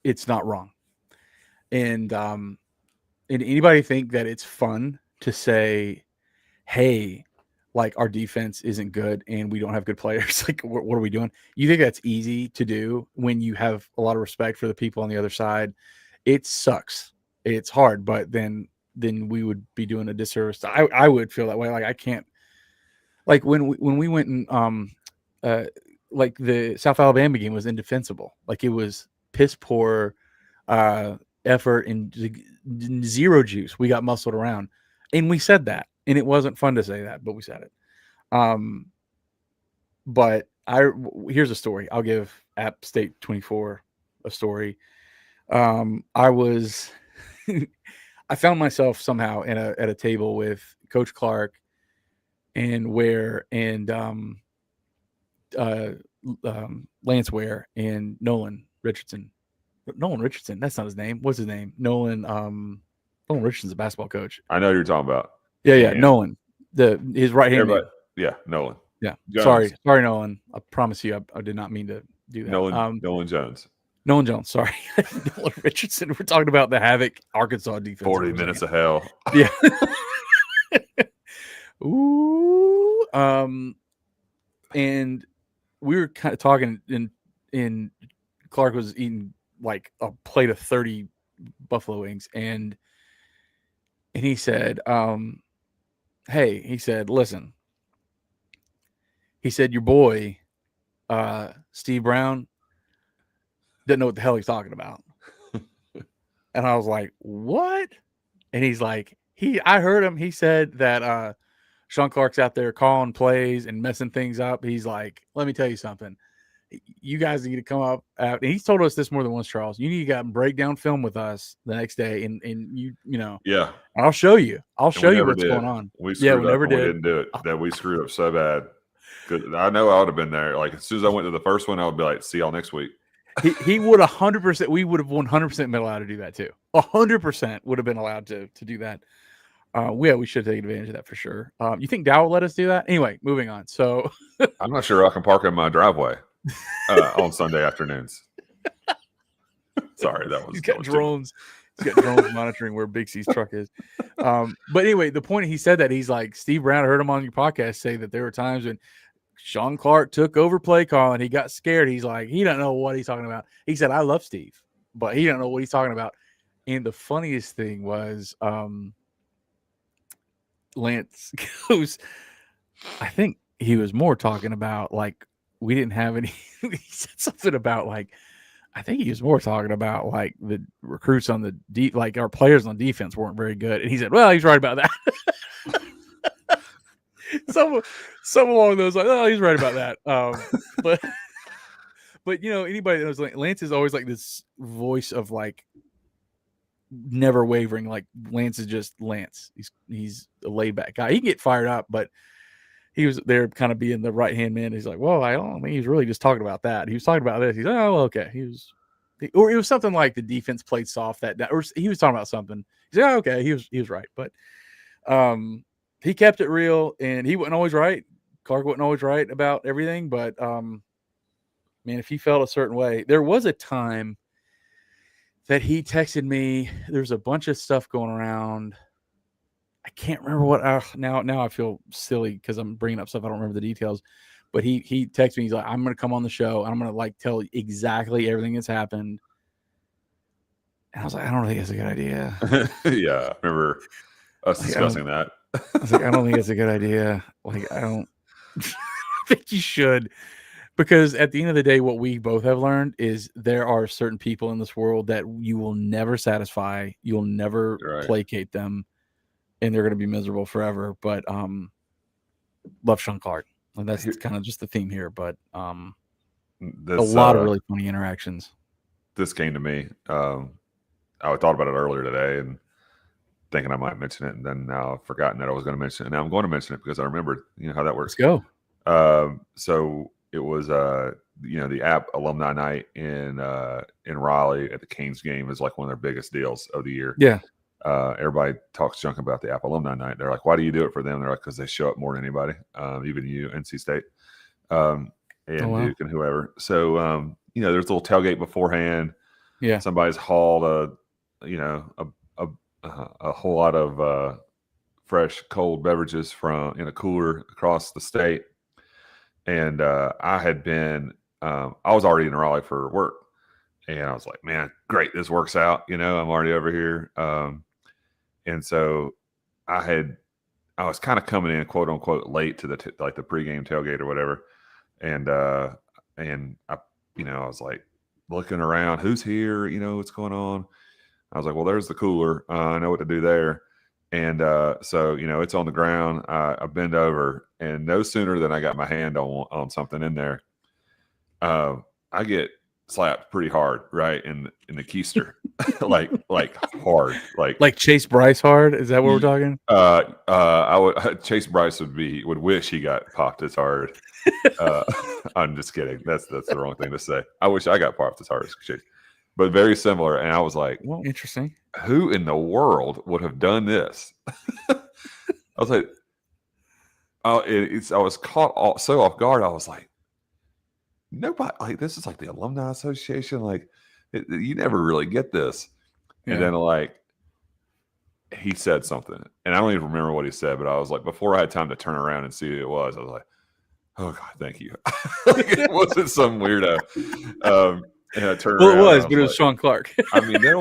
it's not wrong. And anybody think that it's fun to say, "Hey, like our defense isn't good and we don't have good players. Like what are we doing?" You think that's easy to do when you have a lot of respect for the people on the other side? It sucks. It's hard, but then we would be doing a disservice. I would feel that way. Like I can't, like when we went and uh like the South Alabama game was indefensible. Like it was piss poor uh effort and zero juice. We got muscled around. And we said that. And it wasn't fun to say that, but we said it. Um but here's a story. I'll give App State 24 a story. I was I found myself somehow at a table with Coach Clark and uh, Lance Ware and Nolan Richardson. Nolan Richardson, that's not his name. What's his name? Nolan Richardson's a basketball coach. I know who you're talking about. Yeah, And Nolan. His right hand everybody, man. yeah, Nolan Yeah. Jones, Sorry, Nolan. I promise you, I did not mean to do that. Nolan Jones. Nolan Jones. Sorry, Nolan Richardson. We're talking about the havoc Arkansas defense. 40 minutes of hell. Yeah. Ooh. And we were kind of talking, and Clark was eating like a plate of 30 buffalo wings, and he said, "Hey," he said, "listen." He said, "Your boy, Steve Brown, didn't know what the hell he's talking about." And I was like, "What?" And he's like, I heard him. He said that Shawn Clark's out there calling plays and messing things up. He's like, "Let me tell you something. You guys need to come up." And he's told us this more than once, Charles. You need to go and break down film with us the next day, and you know, Yeah, and I'll show you. I'll and show we you never what's did. going on. We Yeah, screwed we up never and we did. didn't do it. That we screwed up so bad. Good. I know I would have been there. Like as soon as I went to the first one, I would be like, "See y'all next week." He would 100%. We would have 100% been allowed to do that too. 100% would have been allowed to do that. We should take advantage of that for sure. You think Dow will let us do that? Anyway, moving on. So I'm not sure I can park in my driveway on Sunday afternoons. Sorry, he's got drones. He's got drones monitoring where Big C's truck is. But anyway, the point he said that he's like, Steve Brown, I heard him on your podcast say that there were times when Shawn Clark took over play calling. He got scared. He's like, he don't know what he's talking about. He said, I love Steve, but he don't know what he's talking about. And the funniest thing was Lance goes, I think he was more talking about like we didn't have any. He said something about like, I think he was more talking about like the recruits on the like our players on defense weren't very good. And he said, well, he's right about that. some along those like, oh, he's right about that. But you know, anybody that knows Lance is always like this voice of like never wavering. Like Lance is just Lance. He's a laid back guy. He can get fired up, but he was there kind of being the right hand man. He's like, well, I don't think he's really just talking about that. He was talking about this. He's like, oh, okay. Or it was something like the defense played soft that or he was talking about something. He's like, oh, okay, he was right. But he kept it real, and he wasn't always right. Clark wasn't always right about everything, but man, if he felt a certain way, there was a time that he texted me. There's a bunch of stuff going around. I can't remember what. Now I feel silly because I'm bringing up stuff I don't remember the details. But he texted me. He's like, "I'm going to come on the show. And I'm going to like tell exactly everything that's happened." And I was like, "I don't think it's a good idea." Yeah, I remember us discussing that. I was like, "I don't think it's a good idea. Like, I don't think you should." Because at the end of the day, what we both have learned is there are certain people in this world that you will never satisfy. You'll never placate them, and they're going to be miserable forever. But love Shawn Clark. And that's kind of just the theme here. But a lot of really funny interactions. This came to me. I thought about it earlier today and thinking I might mention it, and then now I've forgotten that I was going to mention it. And now I'm going to mention it because I remembered, how that works. Let's go. So it was, the App Alumni Night in Raleigh at the Canes game is like one of their biggest deals of the year. Yeah. Everybody talks junk about the App Alumni Night. They're like, why do you do it for them? They're like, because they show up more than anybody, even you, NC State, and Duke and whoever. So, there's a little tailgate beforehand. Yeah. Somebody's hauled a whole lot of fresh, cold beverages in a cooler across the state. And I had been, I was already in Raleigh for work. And I was like, man, great, this works out. I'm already over here. And so I was kind of coming in, quote unquote, late to the pregame tailgate or whatever. And I was like looking around, who's here? What's going on? I was like, well, there's the cooler. I know what to do there. And so, it's on the ground. I bend over, and no sooner than I got my hand on something in there, I get slapped pretty hard, right, in the keister. like hard, Like Chase Bryce hard? Is that what we're talking? I would Chase Bryce would wish he got popped as hard. Uh, I'm just kidding. That's the wrong thing to say. I wish I got popped as hard as Chase, but very similar. And I was like, Well, interesting. who in the world would have done this? I was like, oh, I was caught so off guard. I was like, nobody, like, this is like the alumni association. Like, you never really get this. And Yeah. then like he said something, and I don't even remember what he said, but I was like, before I had time to turn around and see who it was, I was like, oh God, thank you. Like, it wasn't some weirdo. And I turned Well, it around. was, And but it was like, Shawn Clark. I mean, it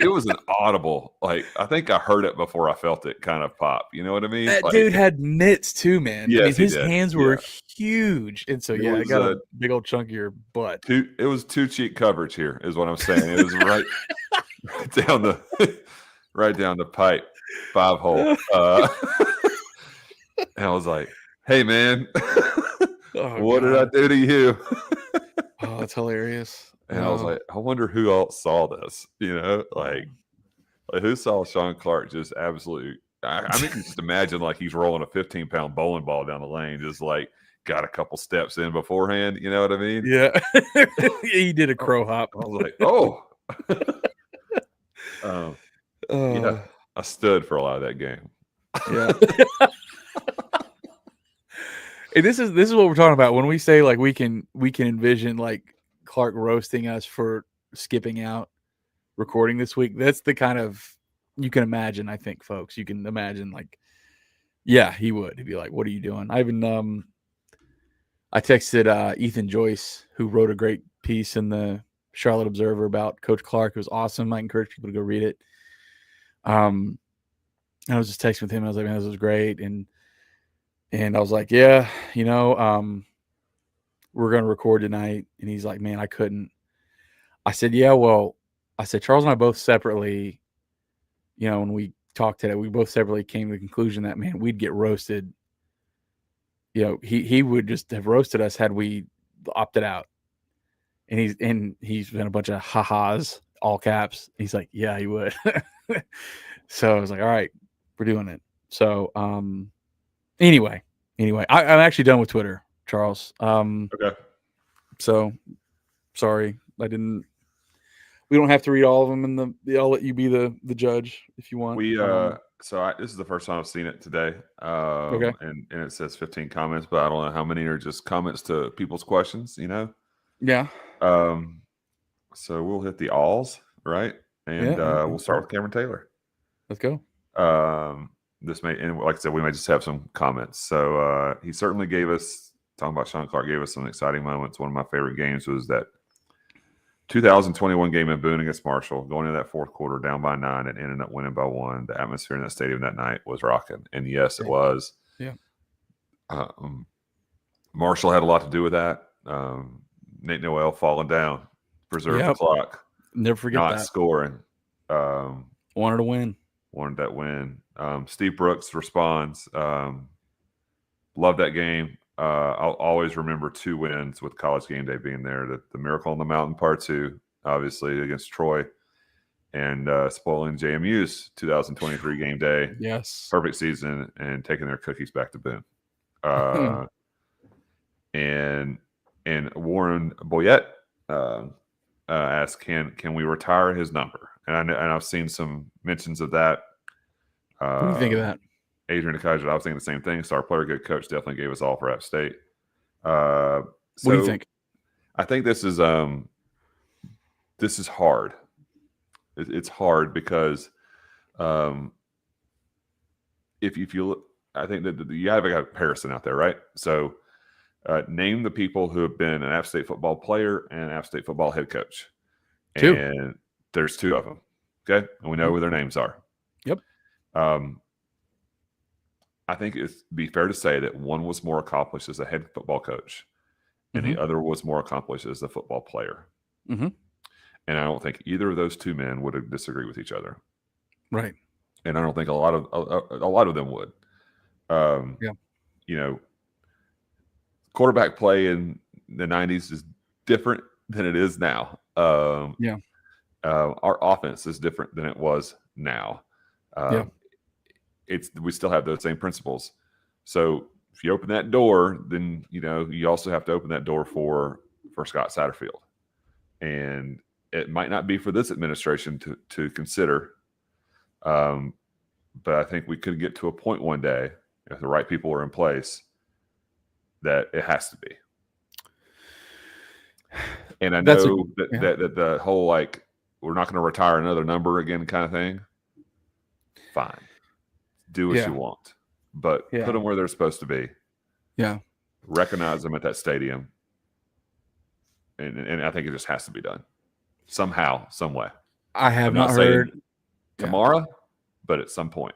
was an audible, like, I think I heard it before I felt it kind of pop. You know what I mean? That Like, dude had mitts too, man. I mean, yes, he his did. hands Yeah. were huge, and so It yeah, I was got a big old chunk of your butt. it was too cheap coverage here, is what I'm saying. It was right down the right down the pipe, 5-hole. And I was like, hey man, Oh, what did I God. do to you? Oh, that's hilarious. And I was like, I wonder who else saw this, like who saw Shawn Clark just absolutely. I mean, just imagine like he's rolling a 15-pound bowling ball down the lane, just like got a couple steps in beforehand. You know what I mean? Yeah, he did a crow hop. I was like, oh, yeah. I stood for a lot of that game. Yeah. And this is what we're talking about when we say like we can envision like Clark roasting us for skipping out recording this week. That's the kind of you can imagine. I think, folks, you can imagine like, yeah, he would. He'd be like, "What are you doing?" I texted Ethan Joyce, who wrote a great piece in the Charlotte Observer about Coach Clark. It was awesome. I encourage people to go read it. I was just texting with him. I was like, "Man, this was great," and I was like, "Yeah, we're going to record tonight." And he's like, "Man, I couldn't." I said, "Yeah, well," I said, "Charles and I both separately, when we talked today, we both separately came to the conclusion that, man, we'd get roasted. He would just have roasted us had we opted out." And he's been a bunch of ha-has, all caps. He's like, "Yeah, he would." So I was like, "All right, we're doing it." So anyway, I'm actually done with Twitter, Charles. Okay. So sorry, I didn't. We don't have to read all of them, and I'll let you be the judge if you want. This is the first time I've seen it today. Okay. And it says 15 comments, but I don't know how many are just comments to people's questions. Yeah. So we'll hit the alls, right? And we'll start with Cameron Taylor. Let's go. And like I said, we may just have some comments. So he certainly gave us, talking about Shawn Clark, gave us some exciting moments. One of my favorite games was that 2021 game in Boone against Marshall, going into that fourth quarter down by 9 and ended up winning by 1. The atmosphere in that stadium that night was rocking. And yes, it was. Yeah. Marshall had a lot to do with that. Nate Noel falling down, preserved the clock. Never forget not that. Scoring. Wanted to win. Wanted that win. Steve Brooks responds. Love that game. I'll always remember 2 wins with College Game Day being there. The Miracle on the Mountain Part 2, obviously, against Troy. And spoiling JMU's 2023 Game Day. Yes. Perfect season and taking their cookies back to Boone. And Warren Boyette asked, can we retire his number? And I've seen some mentions of that. What do you think of that? Adrian DeKaiser, I was thinking the same thing. Star player, good coach, definitely gave us all for App State. What do you think? I think this is hard. It's hard because if you look, I think that you have a comparison out there, right? So name the people who have been an App State football player and an App State football head coach. 2. And there's 2 of them. Okay. And we know who their names are. Yep. I think it'd be fair to say that one was more accomplished as a head football coach and the other was more accomplished as a football player. Mm-hmm. And I don't think either of those 2 men would disagree with each other. Right. And I don't think a lot of them would. Quarterback play in the 90s is different than it is now. Our offense is different than it was now. Yeah. Um, it's we still have those same principles. So if you open that door, then you also have to open that door for Scott Satterfield, and it might not be for this administration to consider. Um, but I think we could get to a point one day, if the right people are in place, that it has to be. And I That's a know that yeah. that the whole like we're not going to retire another number again kind of thing. Fine, do what you Yeah. want, but put Yeah. them where they're supposed to be. Yeah. Recognize them at that stadium, and I think it just has to be done somehow, some way. I have I'm not not saying heard. Yeah. tomorrow, but at some point.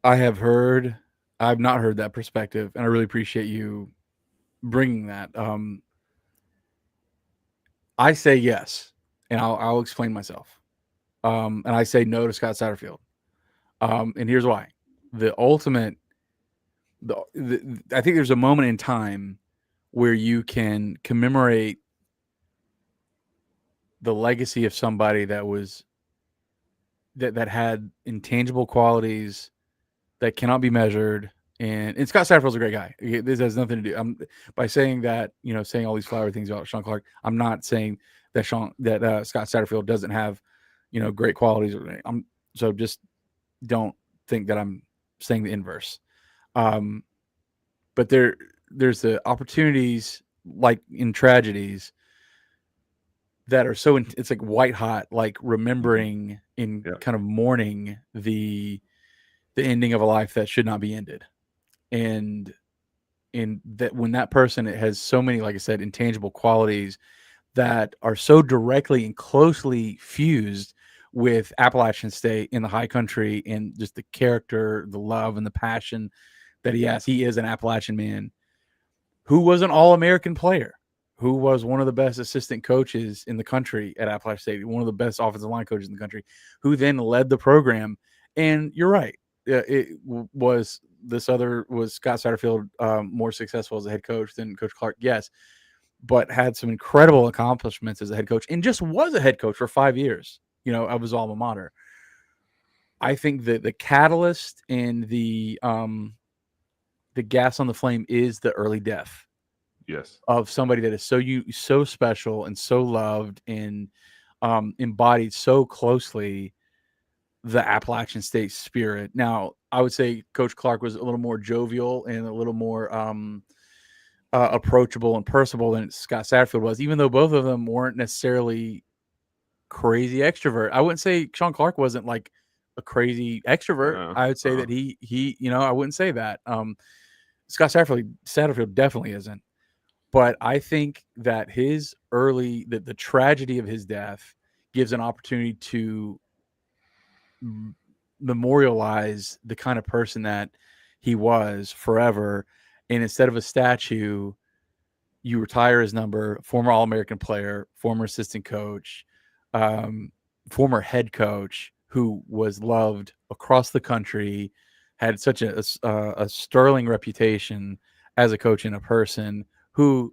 I have heard. I've not heard that perspective, and I really appreciate you bringing that. I say yes, and I'll explain myself. And I say no to Scott Satterfield. And here's why: the ultimate, I think there's a moment in time where you can commemorate the legacy of somebody that had intangible qualities that cannot be measured. And Scott Satterfield's a great guy. This has nothing to do. By saying that, saying all these flowery things about Shawn Clark, I'm not saying that Scott Satterfield doesn't have, great qualities. So just don't think that I'm saying the inverse. Um, but there's the opportunities like in tragedies that are it's like white hot, like Mhm. remembering in Yeah, kind of mourning the ending of a life that should not be ended. And that when that person has so many, like I said, intangible qualities that are so directly and closely fused with Appalachian State in the high country, and just the character, the love, and the passion that he has. He is an Appalachian man who was an All-American player, who was one of the best assistant coaches in the country at Appalachian State, one of the best offensive line coaches in the country, who then led the program. And you're right, was Scott Satterfield more successful as a head coach than Coach Clark? Yes, but had some incredible accomplishments as a head coach, and just was a head coach for 5 years. Of his alma mater. I think that the catalyst and the gas on the flame is the early death yes. of somebody that is so special and so loved and embodied so closely the Appalachian State spirit. Now, I would say Coach Clark was a little more jovial and a little more approachable and personable than Scott Satterfield was, even though both of them weren't necessarily crazy extrovert. I wouldn't say Shawn Clark wasn't like a crazy extrovert. Uh, I would say uh, that I wouldn't say that. Scott Satterfield definitely isn't. But I think that the tragedy of his death gives an opportunity to memorialize the kind of person that he was forever. And instead of a statue, you retire his number, former All-American player, former assistant coach, um, former head coach who was loved across the country, had such a sterling reputation as a coach and a person who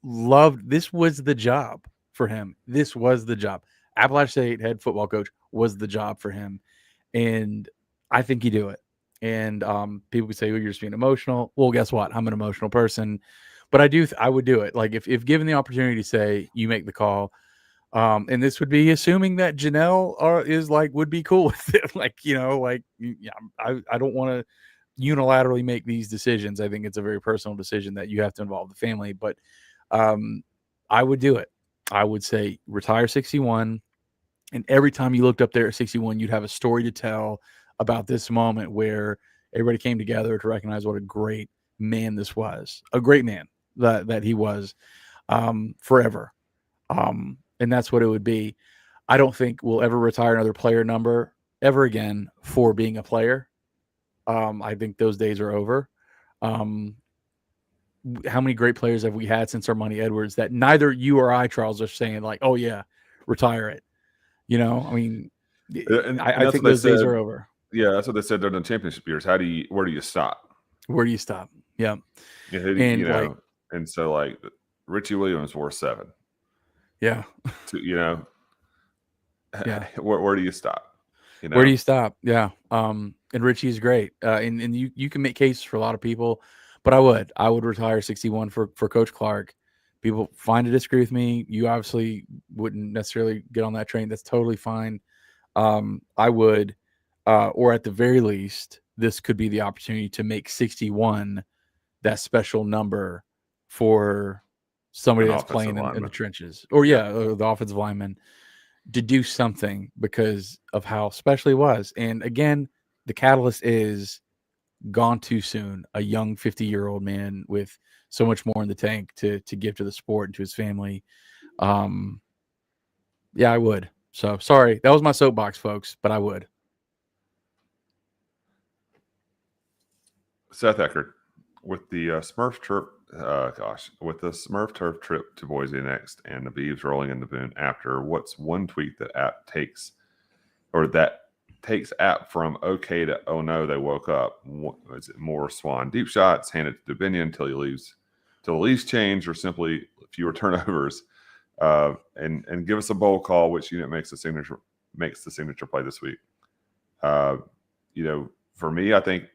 loved. This was the job for him. This was the job. Appalachian State head football coach was the job for him, and I think you do it. And people would say, "Oh, you're just being emotional." Well, guess what? I'm an emotional person, but I would do it. Like if given the opportunity to say, "You make the call," and this would be assuming that Janelle would be cool with it. Yeah, I don't want to unilaterally make these decisions. I think it's a very personal decision that you have to involve the family, but um, I would do it. I would say retire 61, and every time you looked up there at 61, you'd have a story to tell about this moment where everybody came together to recognize what a great man this was, a great man that he was forever. And that's what it would be. I don't think we'll ever retire another player number ever again for being a player. I think those days are over. Um, how many great players have we had since Armani Edwards that neither you or I, Charles, are saying like, oh yeah, retire it. I mean, and I that's think what they those days said. are over. Yeah, that's what they said during the championship years. Where do you stop? Where do you stop? Yeah, You and like, know, and so like Richie Williams wore 7. yeah, To, you know, Yeah. Where do you stop? You Where do know, you stop? Yeah. And Richie's great. And you can make cases for a lot of people, but I would retire 61 for Coach Clark. People find to disagree with me. You obviously wouldn't necessarily get on that train. That's totally fine. I would, or at the very least, this could be the opportunity to make 61 that special number for somebody an that's offensive playing in the lineman. trenches, or Yeah. the offensive lineman to do something because of how special he was. And again, the catalyst is gone too soon. A young 50-year-old man with so much more in the tank to give to the sport and to his family. Um, yeah, I would. So sorry, that was my soapbox, folks, but I would. Seth Eckert with the Smurf trip. With the Smurf turf trip to Boise next, and the Beavs rolling in the Boone after. What's one tweet that app takes, or that takes app from okay to oh no they woke up? Is it more Swan deep shots, hand it to Dubinion until he leaves, till the leaves change, or simply fewer turnovers? And give us a bowl call. Which unit makes the signature play this week? Uh, for me, I think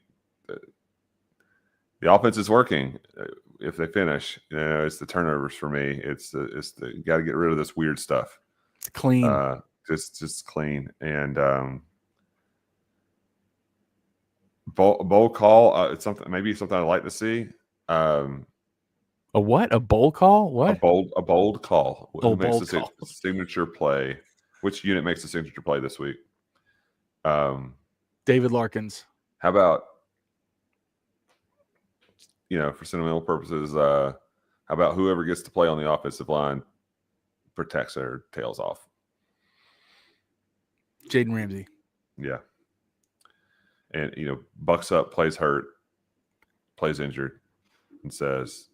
the offense is working. If they finish, it's the turnovers for me. It's the you got to get rid of this weird stuff. Clean. Just clean and bowl call. It's something I'd like to see. A what? A bowl call? A What? bold call. Oh, Who makes bowl the call. signature play? Which unit makes the signature play this week? David Larkins. How about for sentimental purposes? How about whoever gets to play on the offensive line protects their tails off? Jaden Ramsey. Yeah. And bucks up, plays hurt, plays injured, and says,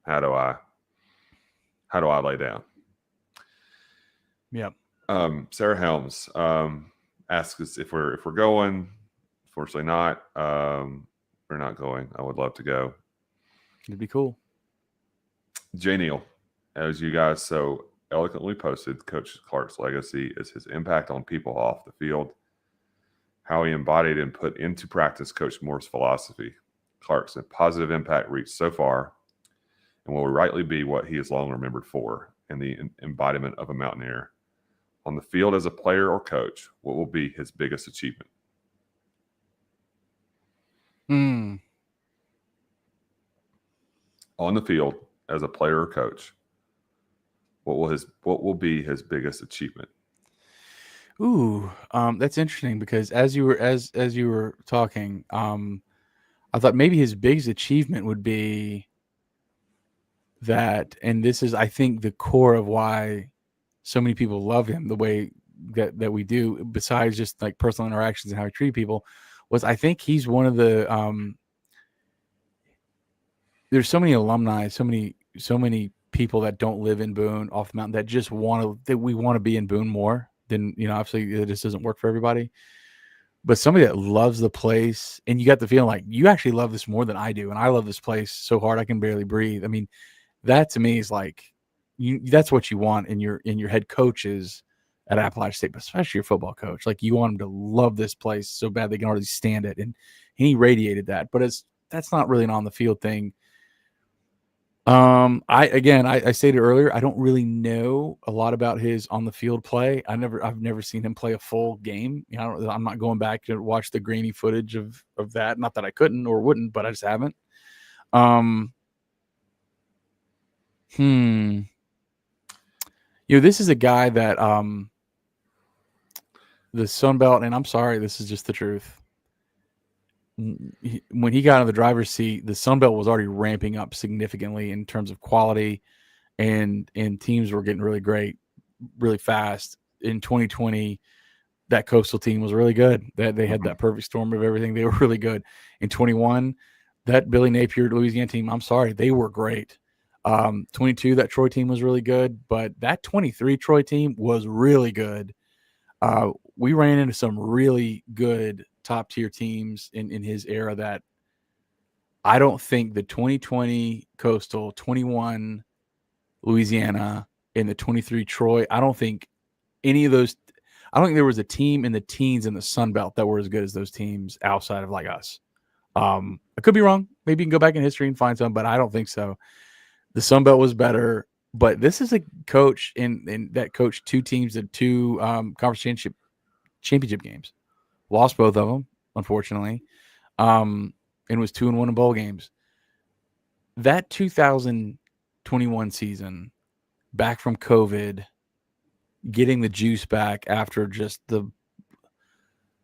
"How do I lay down?" Yep. Sarah Helms asks us if we're going. Fortunately, not. We're not going. I would love to go. It'd be cool. Jay Neal, as you guys so eloquently posted, Coach Clark's legacy is his impact on people off the field, how he embodied and put into practice Coach Moore's philosophy. Clark's positive impact reached so far and will rightly be what he is long remembered for, and the embodiment of a Mountaineer. On the field as a player or coach, what will be his biggest achievement? On the field as a player or coach, what will be his biggest achievement? Ooh, that's interesting because as you were talking, I thought maybe his biggest achievement would be that, and this is, I think, the core of why so many people love him the way that we do, besides just like personal interactions and how he treated people, was I think he's one of the there's so many alumni, so many people that don't live in Boone off the mountain that just we want to be in Boone more than, obviously it just doesn't work for everybody. But somebody that loves the place, and you got the feeling like you actually love this more than I do, and I love this place so hard I can barely breathe. I mean, that to me is like that's what you want in your head coaches at Appalachian State, but especially your football coach. Like you want them to love this place so bad they can already stand it, and he radiated that. But that's not really an on the field thing. I stated earlier, I don't really know a lot about his on the field play. I've never seen him play a full game. I'm not going back to watch the grainy footage of that. Not that I couldn't or wouldn't, but I just haven't. This is a guy that the Sun Belt, and I'm sorry, this is just the truth. When he got in the driver's seat, the Sun Belt was already ramping up significantly in terms of quality, and teams were getting really great, really fast. In 2020, that Coastal team was really good. They had that perfect storm of everything. They were really good. In 21, that Billy Napier Louisiana team, I'm sorry, they were great. 22, that Troy team was really good, but that 23 Troy team was really good. We ran into some really good top tier teams in his era that I don't think the 2020 Coastal, 21 Louisiana, and the 23 Troy, I don't think any of those. I don't think there was a team in the teens in the Sun Belt that were as good as those teams outside of like us. I could be wrong. Maybe you can go back in history and find some, but I don't think so. The Sun Belt was better, but this is a coach in that coached two teams in two conference championship games. Lost both of them, unfortunately, and was 2-1 in bowl games. That 2021 season, back from COVID, getting the juice back after just the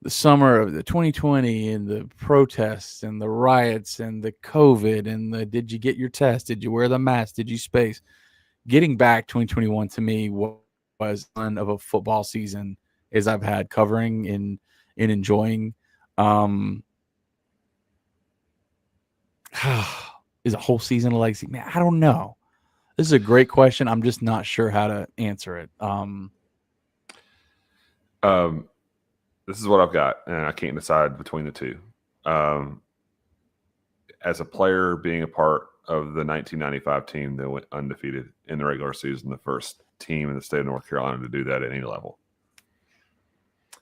summer of the 2020 and the protests and the riots and the COVID and the did you get your test? Did you wear the mask? Did you space? Getting back 2021 to me was one of a football season as I've had covering and enjoying. Um, is a whole season of legacy? Man, I don't know. This is a great question. I'm just not sure how to answer it. Um, this is what I've got, and I can't decide between the two. As a player, being a part of the 1995 team that went undefeated in the regular season, the first team in the state of North Carolina to do that at any level,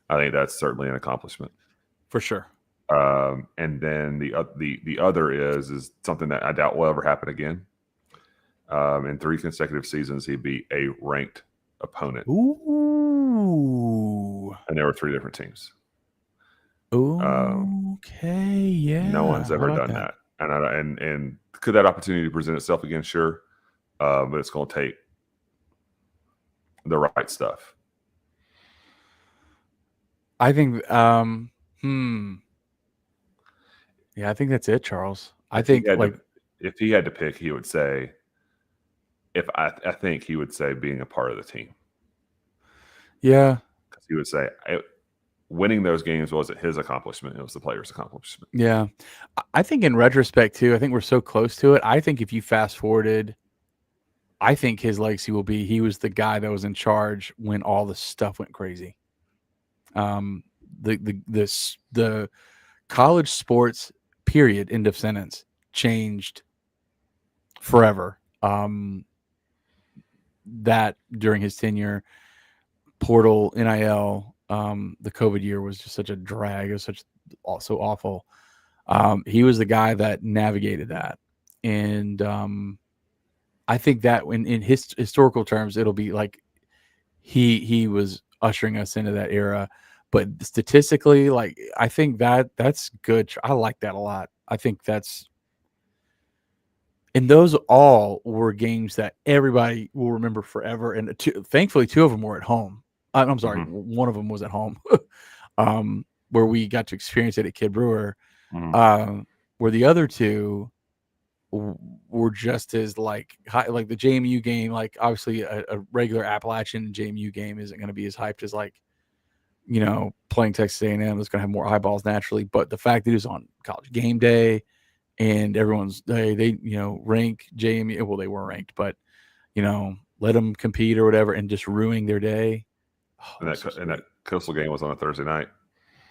I think that's certainly an accomplishment for sure. And then the other is something that I doubt will ever happen again. In 3 consecutive seasons, he beat a ranked opponent. Ooh. And there were 3 different teams. Okay, yeah. No one's ever done that. And could that opportunity present itself again? Sure. But it's going to take the right stuff. I think yeah, I think that's it, Charles. I think if he had to pick, he would say I think he would say being a part of the team. Yeah. Because he would say winning those games wasn't his accomplishment. It was the player's accomplishment. Yeah. I think in retrospect, too, I think we're so close to it. I think if you fast forwarded, I think his legacy will be he was the guy that was in charge when all the stuff went crazy. The college sports, period, end of sentence, changed forever. That during his tenure, portal, NIL, the COVID year was just such a drag. It was so awful. He was the guy that navigated that, and I think that in historical terms, it'll be like he was ushering us into that era. But statistically, like I think that's good. I like that a lot. I think that's. And those all were games that everybody will remember forever. And thankfully, 2 of them were at home. I'm sorry, one of them was at home, where we got to experience it at Kid Brewer. Where the other 2 were just as like the JMU game. Like obviously, a regular Appalachian JMU game isn't going to be as hyped as like playing Texas A&M. It's going to have more eyeballs naturally. But the fact that it was on College Game Day. And everyone's they rank JMU. Well, they were ranked, but let them compete or whatever, and just ruining their day. And that Coastal game was on a Thursday night.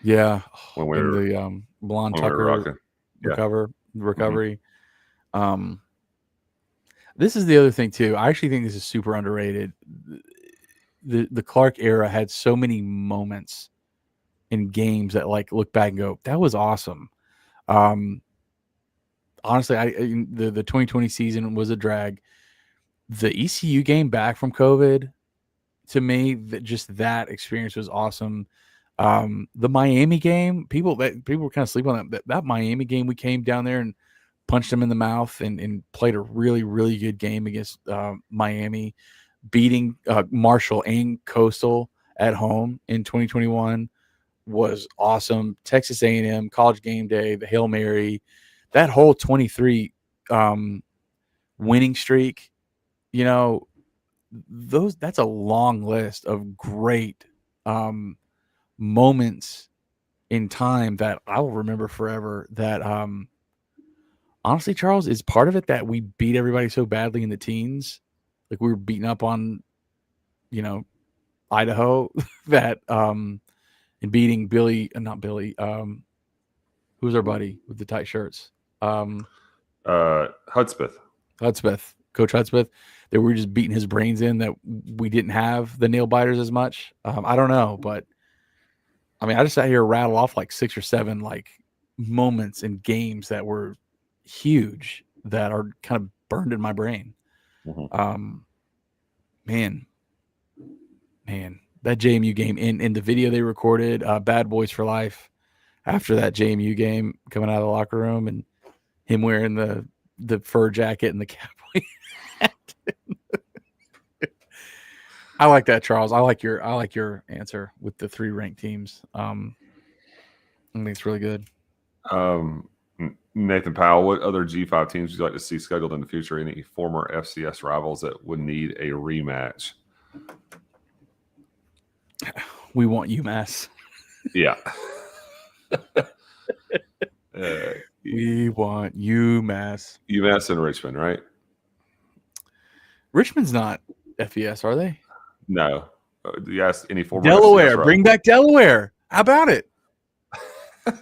Yeah, when we were the Blonde Tucker recovery. This is the other thing too. I actually think this is super underrated. The Clark era had so many moments in games that like look back and go, that was awesome. Honestly, the 2020 season was a drag. The ECU game back from COVID, to me, that experience was awesome. The Miami game, people were kind of sleeping on that. That Miami game, we came down there and punched them in the mouth and played a really, really good game against Miami, beating Marshall and Coastal at home in 2021 was awesome. Texas A&M, College Game Day, the Hail Mary, that whole 23 winning streak, that's a long list of great moments in time that I'll remember forever. That honestly, Charles, is part of it that we beat everybody so badly in the teens. Like we were beating up on, Idaho that and beating not Billy, who's our buddy with the tight shirts? Hudspeth, Coach Hudspeth, that we were just beating his brains in, that we didn't have the nail biters as much. I don't know, but I mean, I just sat here and rattle off like 6 or 7 like moments in games that were huge that are kind of burned in my brain. Mhm. Um, man, man, that JMU game in the video they recorded, Bad Boys for Life. After that JMU game, coming out of the locker room and him wearing the fur jacket and the cowboy hat. I like that, Charles. I like your answer with the 3 ranked teams. I think it's really good. Um, Nathan Powell, what other G5 teams would you like to see scheduled in the future? Any former FCS rivals that would need a rematch? We want UMass. Yeah. uh, We want UMass. UMass and Richmond, right? Richmond's not FES, are they? No. Do you ask any former FCS Delaware. rival? Bring back Delaware. How about it?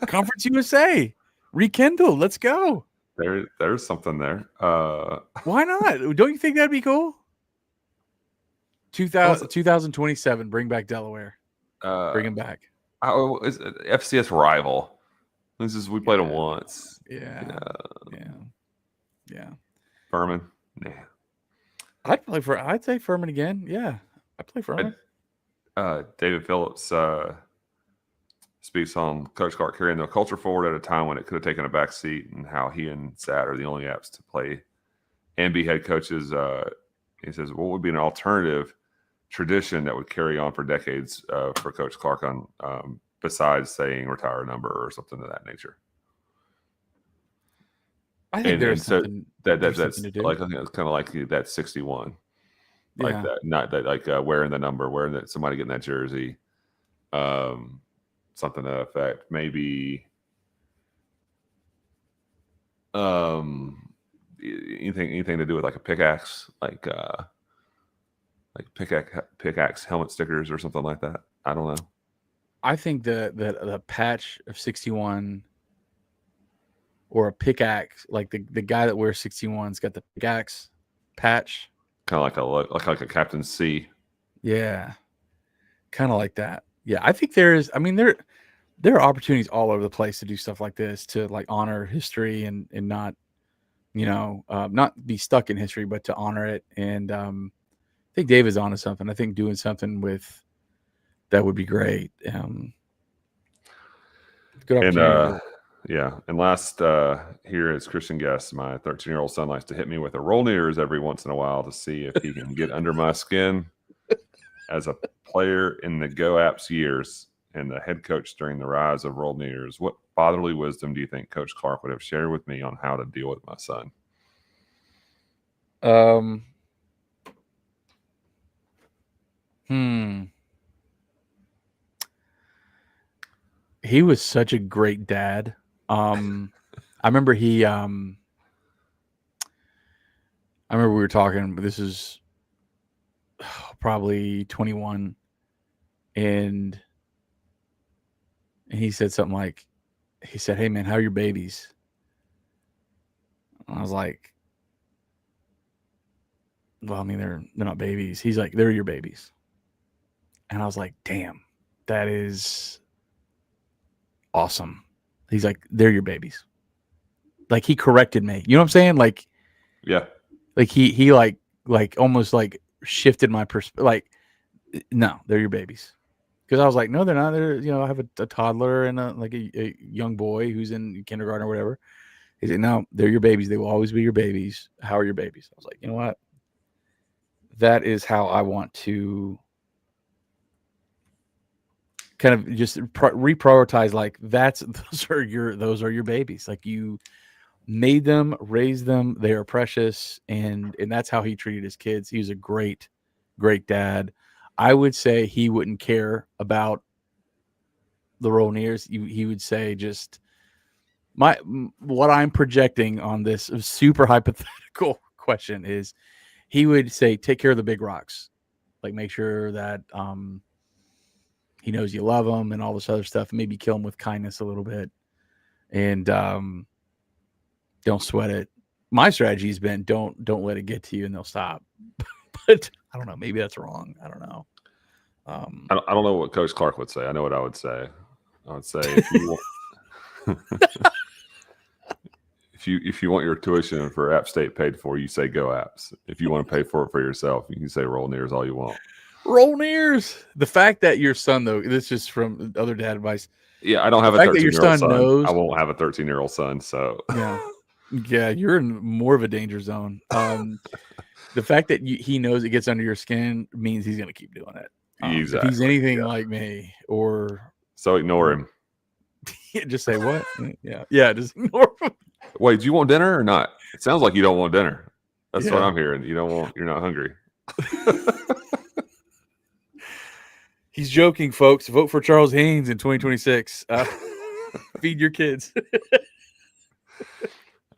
Conference USA. Rekindle. Let's go. There's something there. Why not? Don't you think that'd be cool? 2027. Bring back Delaware. Bring them back. Is it FCS rival. This is we played them once. Yeah. Furman. Nah. I'd say Furman again. Yeah. I'd play Furman. David Phillips speaks on Coach Clark carrying the culture forward at a time when it could have taken a back seat, and how he and Sad are the only apps to play and be head coaches. He says, what would be an alternative tradition that would carry on for decades for Coach Clark on besides saying retire a number or something of that nature? I think there's something that's to do. like, I think it's kind of like that 61, like Yeah. that, not that like wearing the number, wearing that, somebody getting that jersey, something to that effect. Maybe anything to do with like a pickaxe, like pickaxe helmet stickers or something like that. I don't know. I think the patch of 61 or a pickaxe, like the guy that wears 61's got the pickaxe patch. Kind of like a Captain C. Yeah. Kind of like that. Yeah. I think there are opportunities all over the place to do stuff like this, to like honor history and not, not be stuck in history, but to honor it. And I think Dave is onto something. I think doing something with that would be great. Good opportunity. And yeah. And last here is Christian Guest. My 13-year-old son likes to hit me with a roll nears every once in a while to see if he can get under my skin. As a player in the Go Apps years and the head coach during the rise of roll nears, what fatherly wisdom do you think Coach Clark would have shared with me on how to deal with my son? He was such a great dad. I remember I remember we were talking, but this is probably 21, and he said something like, he said, "Hey man, how are your babies?" And I was like, "Well, I mean, they're not babies." He's like, "They're your babies." And I was like, "Damn, that is awesome." He's like, "They're your babies." Like he corrected me. You know what I'm saying? Like, Yeah. like he like almost like shifted my perspective. Like, no, they're your babies. Because I was like, no, they're not. They're, I have a toddler and a young boy who's in kindergarten or whatever. He said, no, they're your babies. They will always be your babies. How are your babies? I was like, you know what? That is how I want to kind of just reprioritize. Like those are your babies. Like you made them, raised them. They are precious. And that's how he treated his kids. He was a great, great dad. I would say he wouldn't care about the Rollneers. He would say just what I'm projecting on this super hypothetical question is he would say, take care of the big rocks. Like make sure that he knows you love him and all this other stuff. Maybe kill him with kindness a little bit. And don't sweat it. my strategy has been don't let it get to you and they'll stop. But I don't know. Maybe that's wrong. I don't know. I don't know what Coach Clark would say. I know what I would say. I would say if you want if you want your tuition for App State paid for, you say go Apps. If you want to pay for it for yourself, you can say roll nears all you want. Roll nears. The fact that your son, though, this is from other dad advice. Yeah, I don't The have a fact that your 13-year-old son son. knows, I won't have a 13-year-old son. So yeah, you're in more of a danger zone. The fact that he knows it gets under your skin means he's going to keep doing it. If he's exactly. anything Yeah. like me, or So ignore him. just say what? Yeah, just ignore him. Wait, do you want dinner or not? It sounds like you don't want dinner. That's what Yeah. I'm hearing. You're not hungry. He's joking, folks. Vote for Charles Haynes in 2026. Feed your kids.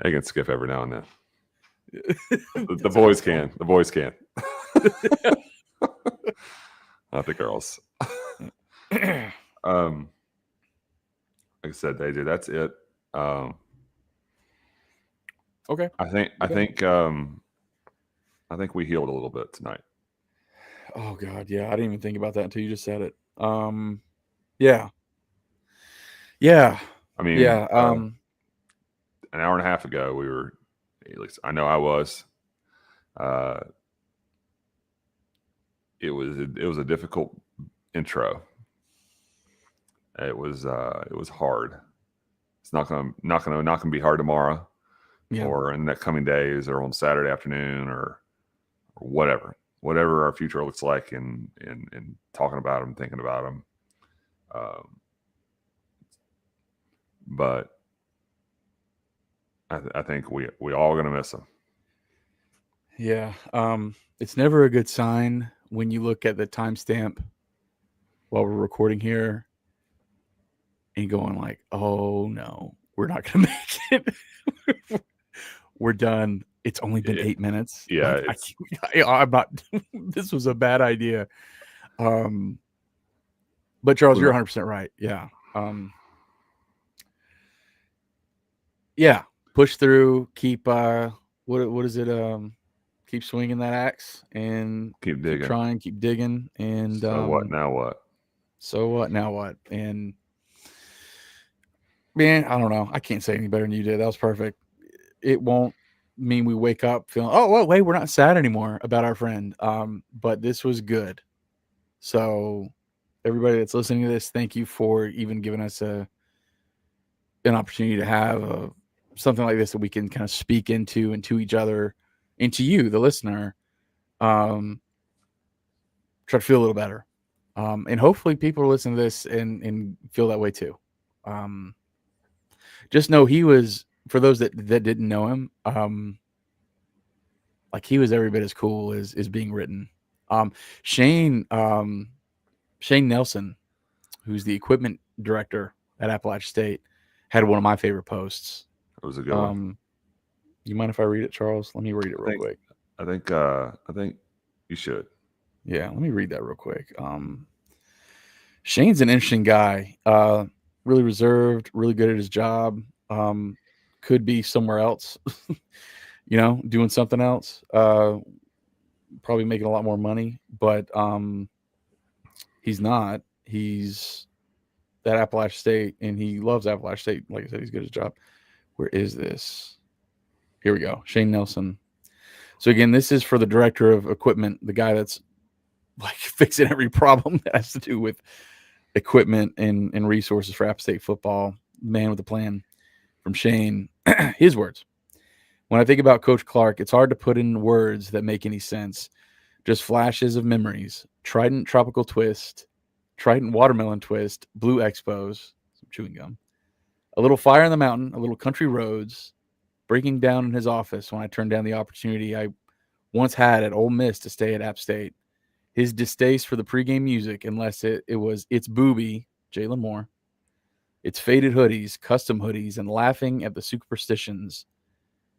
I can skip every now and then. The boys can. The boys can. Not the girls. Like I said, AJ, that's it. Okay. I think we healed a little bit tonight. Oh God, yeah. I didn't even think about that until you just said it. Yeah. I mean, Yeah. an hour and a half ago, we were, at least I know I was. It was a difficult intro. It was hard. It's not gonna be hard tomorrow, or in the coming days, or on Saturday afternoon, or whatever our future looks like, and talking about them, thinking about them. But I think we all gonna miss them. Yeah. It's never a good sign when you look at the timestamp while we're recording here and going like, oh no, we're not gonna make it. We're done. It's only been 8 minutes. Yeah, like, I'm not. This was a bad idea. But Charles, you're 100% right. Yeah. Yeah. Push through. Keep. What is it? Keep swinging that axe and keep digging. Keep trying. Keep digging. And so what? Now what? So what? Now what? And man, I don't know. I can't say any better than you did. That was perfect. It won't mean we wake up feeling, oh, well, wait, we're not sad anymore about our friend. But this was good. So everybody that's listening to this, thank you for even giving us an opportunity to have something like this that we can kind of speak into and to each other, into you, the listener. Try to feel a little better. And hopefully people are listening to this and feel that way too. Just know he was, for those that didn't know him, like he was every bit as cool as being written. Shane Nelson, who's the equipment director at Appalachian State, had one of my favorite posts. It was a good one. You mind if I read it, Charles? Let me read it real quick. I think you should. Yeah, let me read that real quick. Shane's an interesting guy. Really reserved, really good at his job. Could be somewhere else, doing something else. Probably making a lot more money, but he's not. He's at Appalachian State, and he loves Appalachian State. Like I said, he's good at his job. Where is this? Here we go. Shane Nelson. So again, this is for the director of equipment, the guy that's like fixing every problem that has to do with equipment and resources for App State football. Man with a plan. From Shane, his words. When I think about Coach Clark, it's hard to put in words that make any sense. Just flashes of memories. Trident tropical twist, Trident watermelon twist, blue expos, some chewing gum, a little fire in the mountain, a little country roads, breaking down in his office when I turned down the opportunity I once had at Ole Miss to stay at App State. His distaste for the pregame music, unless it was It's Booby, Jalen Moore, it's faded hoodies, custom hoodies, and laughing at the superstitions.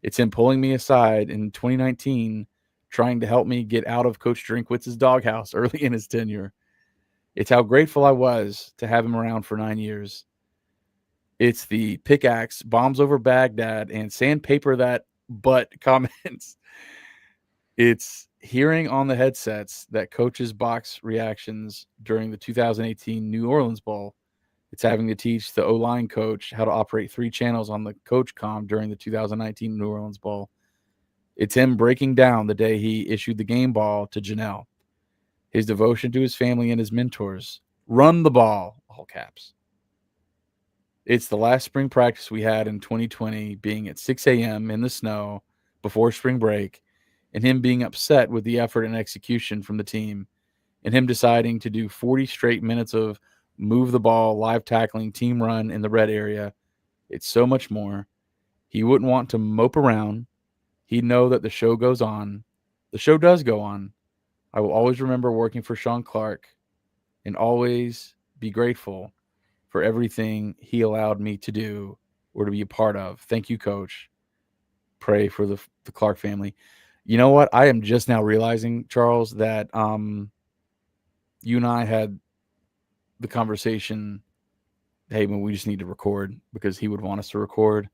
It's him pulling me aside in 2019, trying to help me get out of Coach Drinkwitz's doghouse early in his tenure. It's how grateful I was to have him around for 9 years. It's the pickaxe, bombs over Baghdad, and sandpaper that but comments. It's hearing on the headsets that coaches box reactions during the 2018 New Orleans Bowl. It's having to teach the O line coach how to operate 3 channels on the coach comm during the 2019 New Orleans Bowl. It's him breaking down the day he issued the game ball to Janelle. His devotion to his family and his mentors. Run the ball, all caps. It's the last spring practice we had in 2020 being at 6 a.m. in the snow before spring break, and him being upset with the effort and execution from the team, and him deciding to do 40 straight minutes of move the ball, live tackling, team run in the red area. It's so much more. He wouldn't want to mope around. He'd know that the show goes on. The show does go on. I will always remember working for Shawn Clark and always be grateful for everything he allowed me to do or to be a part of. Thank you, Coach. Pray for the Clark family. You know what? I am just now realizing, Charles, that you and I had the conversation, hey, man, we just need to record because he would want us to record.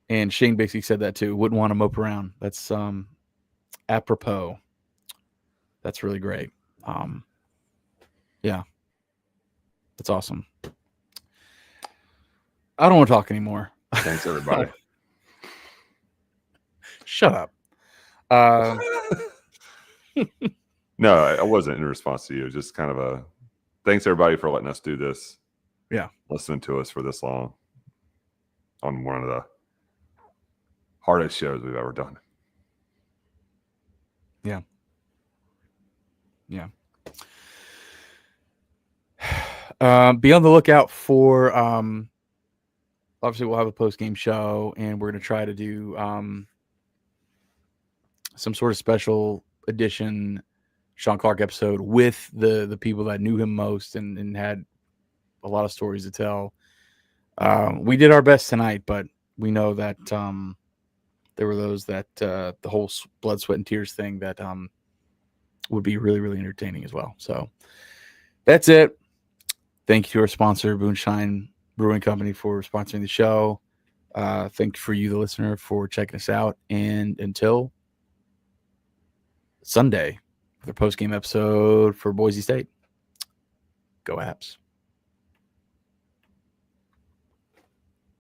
And Shane basically said that too. Wouldn't want to mope around. That's apropos. That's really great. Yeah, that's awesome. I don't want to talk anymore. Thanks, everybody. Shut up. No, I wasn't in response to you. It was just kind of a thanks, everybody, for letting us do this. Yeah. Listening to us for this long on one of the hardest shows we've ever done. Yeah. Yeah. Be on the lookout for obviously we'll have a post-game show, and we're going to try to do some sort of special edition Shawn Clark episode with the people that knew him most and had a lot of stories to tell. We did our best tonight, but we know that there were those that the whole blood, sweat, and tears thing that would be really, really entertaining as well. So that's it. Thank you to our sponsor, Moonshine Brewing Company, for sponsoring the show. Thank you for you, the listener, for checking us out. And until Sunday, for the post-game episode for Boise State, go Apps.